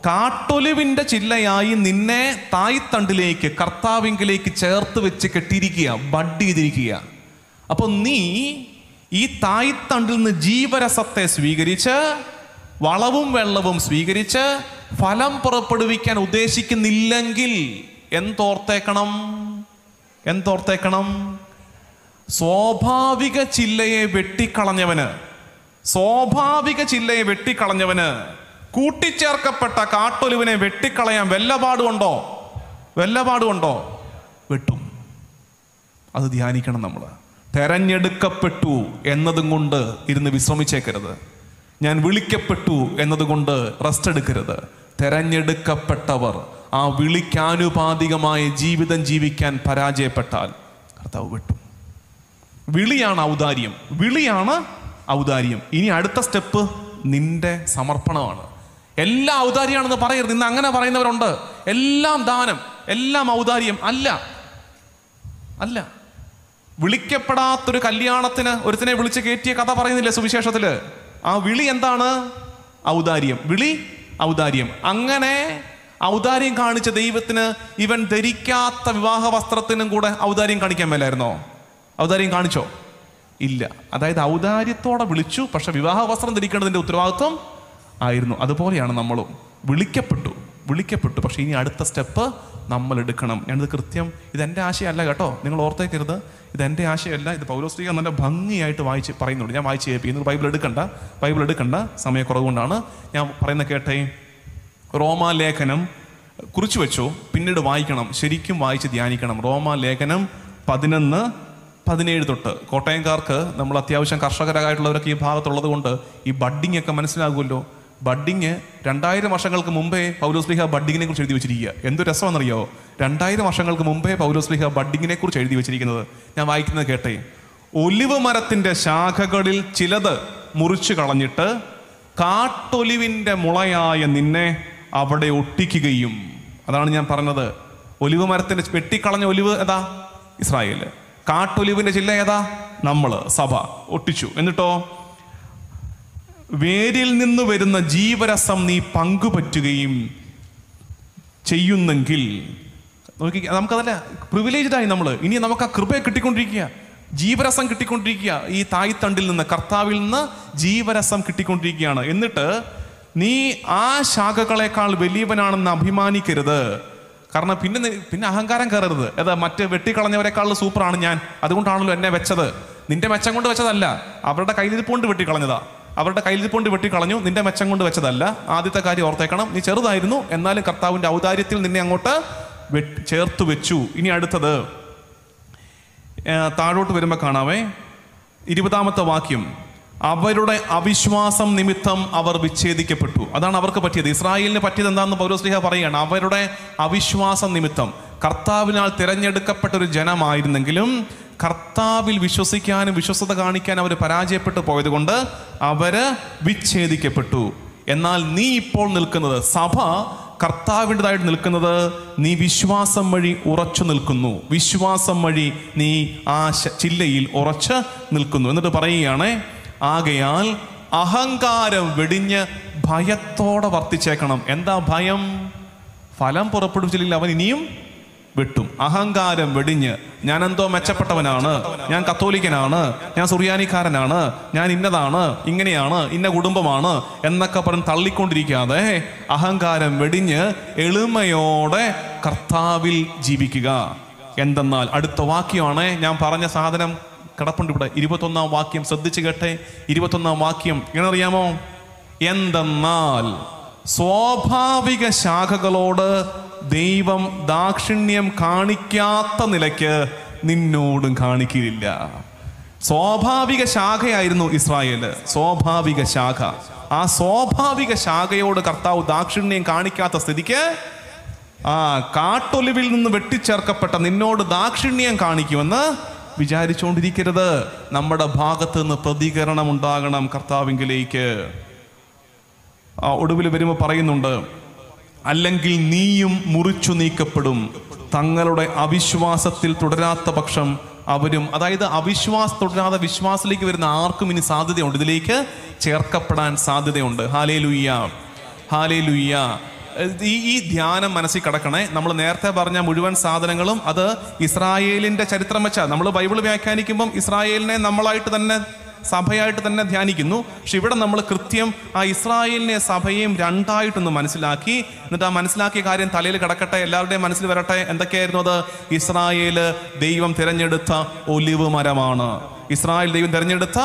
കാട്ടൊലിവിൻ്റെ ചില്ലയായി നിന്നെ തായ്തണ്ടിലേക്ക്, കർത്താവിങ്കിലേക്ക് ചേർത്ത് വെച്ച് കെട്ടിയിരിക്കുക, ബഡ് ചെയ്തിരിക്കുക. അപ്പൊ നീ ഈ തായ്തണ്ടിൽ നിന്ന് ജീവരസത്തെ സ്വീകരിച്ച്, വളവും വെള്ളവും സ്വീകരിച്ച് ഫലം പുറപ്പെടുവിക്കാൻ ഉദ്ദേശിക്കുന്നില്ലെങ്കിൽ എന്തോർത്തേക്കണം? സ്വാഭാവിക ചില്ലയെ വെട്ടിക്കളഞ്ഞവന് കൂട്ടിച്ചേർക്കപ്പെട്ട കാട്ടൊലിവിനെ വെട്ടിക്കളയാൻ വല്ലപാടുണ്ടോ? വെട്ടും. അത് ധ്യാനിക്കണം നമ്മൾ. തെരഞ്ഞെടുക്കപ്പെട്ടു എന്നതും കൊണ്ട് ഇരുന്ന് വിശ്രമിച്ചേക്കരുത്. ഞാൻ വിളിക്കപ്പെട്ടു എന്നതുകൊണ്ട് റെസ്റ്റ് എടുക്കരുത്. തെരഞ്ഞെടുക്കപ്പെട്ടവർ ആ വിളിക്കാനുപാതികമായ ജീവിതം ജീവിക്കാൻ പരാജയപ്പെട്ടാൽ കർത്താവ് വെട്ടും. വിളിയാണ് ഔദാര്യം. ഇനി അടുത്ത സ്റ്റെപ്പ് നിന്റെ സമർപ്പണമാണ്. എല്ലാം ഔദാര്യമാണെന്ന് പറയരുത്. ഇന്ന് അങ്ങനെ പറയുന്നവരുണ്ട്. എല്ലാം ദാനം, എല്ലാം ഔദാര്യം. അല്ല. വിളിക്കപ്പെടാത്തൊരു കല്യാണത്തിന് ഒരുത്തിനെ വിളിച്ച് കയറ്റിയ കഥ പറയുന്നില്ലേ സുവിശേഷത്തില്? ആ വിളി എന്താണ്? ഔദാര്യം. അങ്ങനെ ഔദാര്യം കാണിച്ച ദൈവത്തിന് ഇവൻ ധരിക്കാത്ത വിവാഹ വസ്ത്രത്തിനും കൂടെ ഔദാര്യം കാണിക്കാൻ മേലായിരുന്നോ? ഔദാര്യം കാണിച്ചോ? ഇല്ല. അതായത് ഔദാര്യത്തോടെ വിളിച്ചു, പക്ഷെ വിവാഹ വസ്ത്രം ധരിക്കേണ്ടതിന്റെ ഉത്തരവാദിത്വം ആയിരുന്നു. അതുപോലെയാണ് നമ്മളും. വിളിക്കപ്പെട്ടു, പക്ഷെ ഇനി അടുത്ത സ്റ്റെപ്പ് നമ്മൾ എടുക്കണം. ഞാനിത് കൃത്യം, ഇതെൻ്റെ ആശയമല്ല കേട്ടോ, നിങ്ങൾ ഓർത്തേക്കരുത്. ഇതെൻ്റെ ആശയമല്ല. ഇത് പൗലോസ്ലീഹ നല്ല ഭംഗിയായിട്ട് പറയുന്നുണ്ട്. ഞാൻ വായിച്ച് കേൾപ്പി. നിങ്ങൾ ബൈബിൾ എടുക്കണ്ട, സമയക്കുറവുകൊണ്ടാണ്. ഞാൻ പറയുന്ന കേട്ടേ. റോമാലേഖനം കുറിച്ചു വെച്ചോ, പിന്നീട് വായിക്കണം, ശരിക്കും വായിച്ച് ധ്യാനിക്കണം. റോമാലേഖനം 11-17 തൊട്ട്. കോട്ടയംകാർക്ക്, നമ്മൾ അത്യാവശ്യം കർഷകരായിട്ടുള്ളവരൊക്കെ ഈ ഭാഗത്തുള്ളത് കൊണ്ട് ഈ ബഡ്ഡിങ് ഒക്കെ മനസ്സിലാകുമല്ലോ. ബഡ്ഡിങ് 2000 വർഷങ്ങൾക്ക് മുമ്പേ പൗലോസ്ലീഹ ബഡ്ഡിങ്ങിനെ കുറിച്ച് എഴുതി വെച്ചിരിക്കുക. എന്ത് രസമാണെന്നറിയോ? 2000 വർഷങ്ങൾക്ക് മുമ്പേ പൗലോസ്ലീഹ ബഡ്ഡിങ്ങിനെ കുറിച്ച് എഴുതി വെച്ചിരിക്കുന്നത്. ഞാൻ വായിക്കുന്നത് കേട്ടേ. ഒലിവ് മരത്തിന്റെ ശാഖകളിൽ ചിലത് മുറിച്ചു കളഞ്ഞിട്ട് കാട്ടൊലിവിന്റെ മുളയായ നിന്നെ അവിടെ ഒട്ടിക്കുകയും. അതാണ് ഞാൻ പറഞ്ഞത്. ഒലിവ് മരത്തിന്റെ വെട്ടിക്കളഞ്ഞ ഒലിവ് ഏതാ? ഇസ്രായേല്. കാട്ടൊലിവിന്റെ ചില്ല ഏതാ? നമ്മള്, സഭ. ഒട്ടിച്ചു. എന്നിട്ടോ വേരിൽ നിന്ന് വരുന്ന ജീവരസം നീ പങ്കുപറ്റുകയും ചെയ്യുന്നെങ്കിൽ, നോക്കി, നമുക്കതല്ല, പ്രിവിലേജ്ഡായി നമ്മൾ. ഇനി നമുക്ക് ആ കൃപയെ കിട്ടിക്കൊണ്ടിരിക്കുക, ജീവരസം കിട്ടിക്കൊണ്ടിരിക്കുക. ഈ തായ്തണ്ടിൽ നിന്ന്, കർത്താവിൽ നിന്ന് ജീവരസം കിട്ടിക്കൊണ്ടിരിക്കുകയാണ്. എന്നിട്ട് നീ ആ ശാഖകളെക്കാൾ വലിയവനാണെന്ന് അഭിമാനിക്കരുത്. കാരണം പിന്നെ അഹങ്കാരം കയറരുത്. ഏതാ? മറ്റ് വെട്ടിക്കളഞ്ഞവരെക്കാൾ സൂപ്പറാണ് ഞാൻ, അതുകൊണ്ടാണല്ലോ എന്നെ വെച്ചത്. നിന്റെ മെച്ചം കൊണ്ട് വെച്ചതല്ല, അവരുടെ കയ്യിലിരിപ്പുകൊണ്ട് വെട്ടിക്കളഞ്ഞതാ. വെട്ടിക്കളഞ്ഞു, നിന്റെ മെച്ചം കൊണ്ട് വെച്ചതല്ല. ആദ്യത്തെ കാര്യം ഓർത്തേക്കണം. നീ ചെറുതായിരുന്നു, എന്നാലും കർത്താവിന്റെ ഔദാര്യത്തിൽ നിന്നെ അങ്ങോട്ട് ചേർത്ത് വെച്ചു. ഇനി അടുത്തത് താഴോട്ട് വരുമ്പോൾ കാണാവേ, 20-ാമത്തെ വാക്യം. അവരുടെ അവിശ്വാസം നിമിത്തം അവർ വിച്ഛേദിക്കപ്പെട്ടു. അതാണ് അവർക്ക് പറ്റിയത്. ഇസ്രായേലിന് പറ്റിയത് എന്താണെന്ന് പൗലോസ്ലീഹ പറയുകയാണ്. അവരുടെ അവിശ്വാസം നിമിത്തം. കർത്താവിനാൽ തിരഞ്ഞെടുക്കപ്പെട്ട ഒരു ജനമായിരുന്നെങ്കിലും കർത്താവിൽ വിശ്വസിക്കാനും വിശ്വസത കാണിക്കാനും അവർ പരാജയപ്പെട്ടു പോയത് കൊണ്ട് അവര് വിച്ഛേദിക്കപ്പെട്ടു. എന്നാൽ നീ ഇപ്പോൾ നിൽക്കുന്നത്, സഭ കർത്താവിൻ്റെതായിട്ട് നിൽക്കുന്നത്, നീ വിശ്വാസം വഴി ഉറച്ചു നിൽക്കുന്നു. വിശ്വാസം വഴി നീ ആ ചില്ലയിൽ ഉറച്ച് നിൽക്കുന്നു. എന്നിട്ട് പറയുകയാണ്, ആകയാൽ അഹങ്കാരം വെടിഞ്ഞ് ഭയത്തോടെ വർത്തിച്ചേക്കണം. എന്താ ഭയം? ഫലം പുറപ്പെടുവിച്ചില്ലെങ്കിൽ അവൻ ഇനിയും വെട്ടും. അഹങ്കാരം വെടിഞ്ഞ്, ഞാൻ എന്തോ മെച്ചപ്പെട്ടവനാണ്, ഞാൻ കത്തോലിക്കനാണ്, ഞാൻ സുറിയാനിക്കാരനാണ്, ഞാൻ ഇന്നതാണ്, ഇങ്ങനെയാണ്, ഇന്ന കുടുംബമാണ് എന്നൊക്കെ പറഞ്ഞ് തള്ളിക്കൊണ്ടിരിക്കാതെ അഹങ്കാരം വെടിഞ്ഞ് എളിമയോടെ കർത്താവിൽ ജീവിക്കുക. എന്തെന്നാൽ, അടുത്ത വാക്യമാണ് ഞാൻ പറഞ്ഞ സാധനം കിടപ്പുണ്ട് ഇവിടെ. 21-ാം വാക്യം ശ്രദ്ധിച്ചു കേട്ടെ. 21-ാം വാക്യം എങ്ങനെ അറിയാമോ? എന്തെന്നാൽ സ്വാഭാവിക ശാഖകളോട് ദൈവം ദാക്ഷിണ്യം കാണിക്കാത്ത നിലയ്ക്ക് നിന്നോടും കാണിക്കില്ല. സ്വാഭാവിക ശാഖയായിരുന്നു ഇസ്രായേല്, സ്വാഭാവിക ശാഖ. ആ സ്വാഭാവിക ശാഖയോട് കർത്താവ് ദാക്ഷിണ്യം കാണിക്കാത്ത സ്ഥിതിക്ക് ആ കാട്ടൊലിവിൽ നിന്ന് വെട്ടിച്ചേർക്കപ്പെട്ട നിന്നോട് ദാക്ഷിണ്യം കാണിക്കുമെന്ന് വിചാരിച്ചുകൊണ്ടിരിക്കരുത്. നമ്മുടെ ഭാഗത്ത് നിന്ന് പ്രതികരണം ഉണ്ടാകണം കർത്താവിങ്കിലേക്ക്. ഒടുവിൽ വരുമ്പോൾ പറയുന്നുണ്ട്, അല്ലെങ്കിൽ നീയും മുറിച്ചു നീക്കപ്പെടും. തങ്ങളുടെ അവിശ്വാസത്തിൽ തുടരാത്ത പക്ഷം അവരും, അതായത് അവിശ്വാസം തുടരാതെ വിശ്വാസത്തിലേക്ക് വരുന്ന ആർക്കും ഇനി സാധ്യതയുണ്ട്, ഇതിലേക്ക് ചേർക്കപ്പെടാൻ സാധ്യതയുണ്ട്. Hallelujah, hallelujah. ഈ ധ്യാനം മനസ്സിൽ കിടക്കണേ. നമ്മൾ നേരത്തെ പറഞ്ഞ മുഴുവൻ സാധനങ്ങളും അത് ഇസ്രായേലിന്റെ ചരിത്രം വെച്ചാൽ നമ്മൾ ബൈബിൾ വ്യാഖ്യാനിക്കുമ്പം ഇസ്രായേലിനെ നമ്മളായിട്ട് തന്നെ സഭയായിട്ട് തന്നെ ധ്യാനിക്കുന്നു. പക്ഷെ ഇവിടെ നമ്മൾ കൃത്യം ആ ഇസ്രായേലിനെ സഭയെയും രണ്ടായിട്ടൊന്ന് മനസ്സിലാക്കി. എന്നിട്ട് ആ മനസ്സിലാക്കിയ കാര്യം തലയിൽ കിടക്കട്ടെ, എല്ലാവരുടെയും മനസ്സിൽ വരട്ടെ. എന്തൊക്കെയായിരുന്നു അത്? ഇസ്രായേല് ദൈവം തിരഞ്ഞെടുത്ത ഒലിവ് മരമാണ്. ഇസ്രായേൽ ദൈവം തിരഞ്ഞെടുത്ത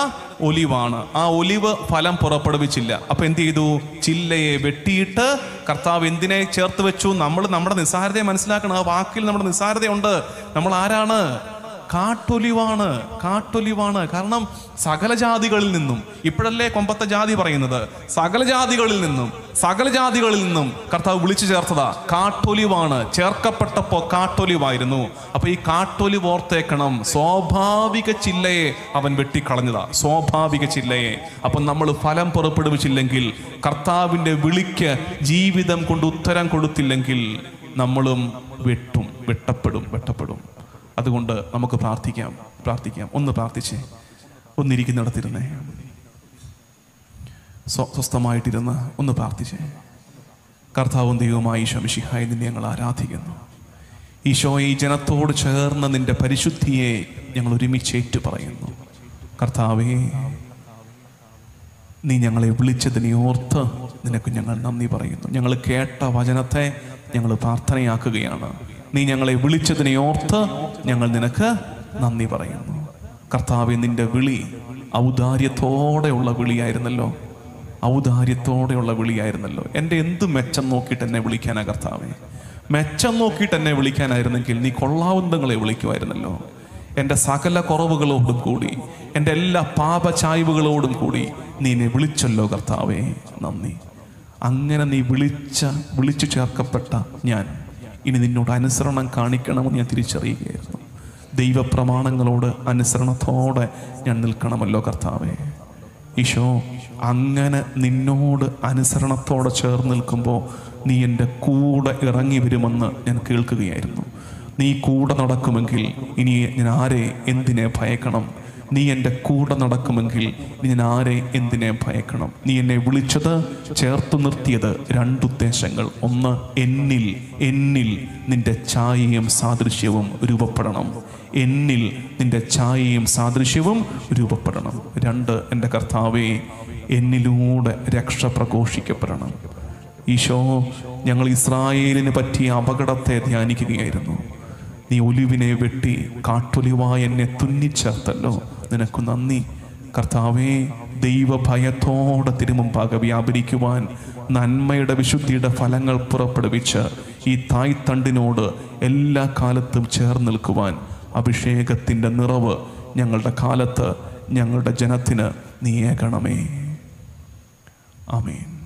ഒലിവാണ്. ആ ഒലിവ് ഫലം പുറപ്പെടുവിച്ചില്ല. അപ്പൊ എന്ത് ചെയ്തു? ചില്ലയെ വെട്ടിയിട്ട് കർത്താവ് എന്തിനെ ചേർത്ത് വെച്ചു? നമ്മൾ നമ്മുടെ നിസ്സാരതയെ മനസ്സിലാക്കണം. ആ വാക്കിൽ നമ്മുടെ നിസ്സാരതയുണ്ട്. നമ്മൾ ആരാണ്? കാട്ടൊലിവാണ്, കാട്ടൊലിവാണ്. കാരണം സകല ജാതികളിൽ നിന്നും, ഇപ്പോഴല്ലേ കൊമ്പത്തെ ജാതി പറയുന്നത്, സകല ജാതികളിൽ നിന്നും കർത്താവ് വിളിച്ചു ചേർത്തതാ. കാട്ടൊലിവാണ്. ചേർക്കപ്പെട്ടപ്പോ കാട്ടൊലിവായിരുന്നു. അപ്പൊ ഈ കാട്ടൊലിവ് ഓർത്തേക്കണം. സ്വാഭാവിക ചില്ലയെ അവൻ വെട്ടിക്കളഞ്ഞതാ, സ്വാഭാവിക ചില്ലയെ. അപ്പൊ നമ്മൾ ഫലം പുറപ്പെടുവിച്ചില്ലെങ്കിൽ, കർത്താവിന്റെ വിളിക്ക് ജീവിതം കൊണ്ട് ഉത്തരം കൊടുത്തില്ലെങ്കിൽ നമ്മളും വെട്ടപ്പെടും. അതുകൊണ്ട് നമുക്ക് പ്രാർത്ഥിക്കാം. ഒന്ന് പ്രാർത്ഥിച്ചേ, ഒന്നിരിക്കുന്നിടത്തിരുന്നേ, സ്വസ്ഥമായിട്ടിരുന്ന് ഒന്ന് പ്രാർത്ഥിച്ചേ. കർത്താവും ദൈവവുമായ ഈശോ മിശിഹായെ നിന്നെ ഞങ്ങൾ ആരാധിക്കുന്നു. ഈശോ, ഈ ജനത്തോട് ചേർന്ന് നിന്റെ പരിശുദ്ധിയെ ഞങ്ങൾ ഒരുമിച്ച് ഏറ്റു പറയുന്നു. കർത്താവേ, നീ ഞങ്ങളെ വിളിച്ചതിനെ ഓർത്ത് നിനക്ക് ഞങ്ങൾ നന്ദി പറയുന്നു. ഞങ്ങൾ കേട്ട വചനത്തെ ഞങ്ങൾ പ്രാർത്ഥനയാക്കുകയാണ്. നീ ഞങ്ങളെ വിളിച്ചതിനെ ഓർത്ത് ഞങ്ങൾ നിനക്ക് നന്ദി പറയുന്നു. കർത്താവേ, നിന്റെ വിളി ഔദാര്യത്തോടെയുള്ള വിളിയായിരുന്നല്ലോ, ഔദാര്യത്തോടെയുള്ള വിളിയായിരുന്നല്ലോ. എൻ്റെ എന്ത് മെച്ചം നോക്കിയിട്ട് എന്നെ വിളിക്കാനാ കർത്താവേ? മെച്ചം നോക്കിയിട്ട് എന്നെ വിളിക്കാനായിരുന്നെങ്കിൽ നീ കൊള്ളാവുന്നങ്ങളെ വിളിക്കുമായിരുന്നല്ലോ. എൻ്റെ സകല കുറവുകളോടും കൂടി, എൻ്റെ എല്ലാ പാപചായ്വുകളോടും കൂടി നീ എന്നെ വിളിച്ചല്ലോ കർത്താവേ, നന്ദി. അങ്ങനെ നീ വിളിച്ചു ചേർക്കപ്പെട്ട ഞാൻ ഇനി നിന്നോട് അനുസരണം കാണിക്കണമെന്ന് ഞാൻ തിരിച്ചറിയുകയായിരുന്നു. ദൈവപ്രമാണങ്ങളോട് അനുസരണത്തോടെ ഞാൻ നിൽക്കണമല്ലോ കർത്താവേ. ഈശോ, അങ്ങനെ നിന്നോട് അനുസരണത്തോടെ ചേർന്ന് നിൽക്കുമ്പോൾ നീ എൻ്റെ കൂടെ ഇറങ്ങി വരുമെന്ന് ഞാൻ കേൾക്കുകയായിരുന്നു. നീ കൂടെ നടക്കുമെങ്കിൽ ഇനി ഞാൻ ആരെ എന്തിനെ ഭയക്കണം? നീ എൻ്റെ കൂടെ നടക്കുമെങ്കിൽ ഞാൻ ആരെ എന്തിനെ ഭയക്കണം? നീ എന്നെ വിളിച്ചത്, ചേർത്തു നിർത്തിയത് രണ്ടുദ്ദേശങ്ങൾ. ഒന്ന്, എന്നിൽ നിന്റെ ഛായയും സാദൃശ്യവും രൂപപ്പെടണം. എന്നിൽ നിന്റെ ഛായയും സാദൃശ്യവും രൂപപ്പെടണം. രണ്ട്, എൻ്റെ കർത്താവേ, എന്നിലൂടെ രക്ഷ പ്രഘോഷിക്കപ്പെടണം. ഈശോ, ഞങ്ങൾ ഇസ്രായേലിന് പറ്റിയ അപകടത്തെ ധ്യാനിക്കുകയായിരുന്നു. നീ ഒലിവിനെ വെട്ടി കാട്ടൊലിവായി എന്നെ തുന്നിച്ചേർത്തല്ലോ, നിനക്ക് നന്ദി കർത്താവേ. ദൈവഭയത്തോടെ തിരുമുമ്പാകെ വ്യാപരിക്കുവാൻ, നന്മയുടെ വിശുദ്ധിയുടെ ഫലങ്ങൾ പുറപ്പെടുവിച്ച് ഈ തായ്തണ്ടിനോട് എല്ലാ കാലത്തും ചേർന്ന് നിൽക്കുവാൻ അഭിഷേകത്തിൻ്റെ നിറവ് ഞങ്ങളുടെ കാലത്ത്, ഞങ്ങളുടെ ജനത്തിന് നീയേകണമേ. ആമേൻ.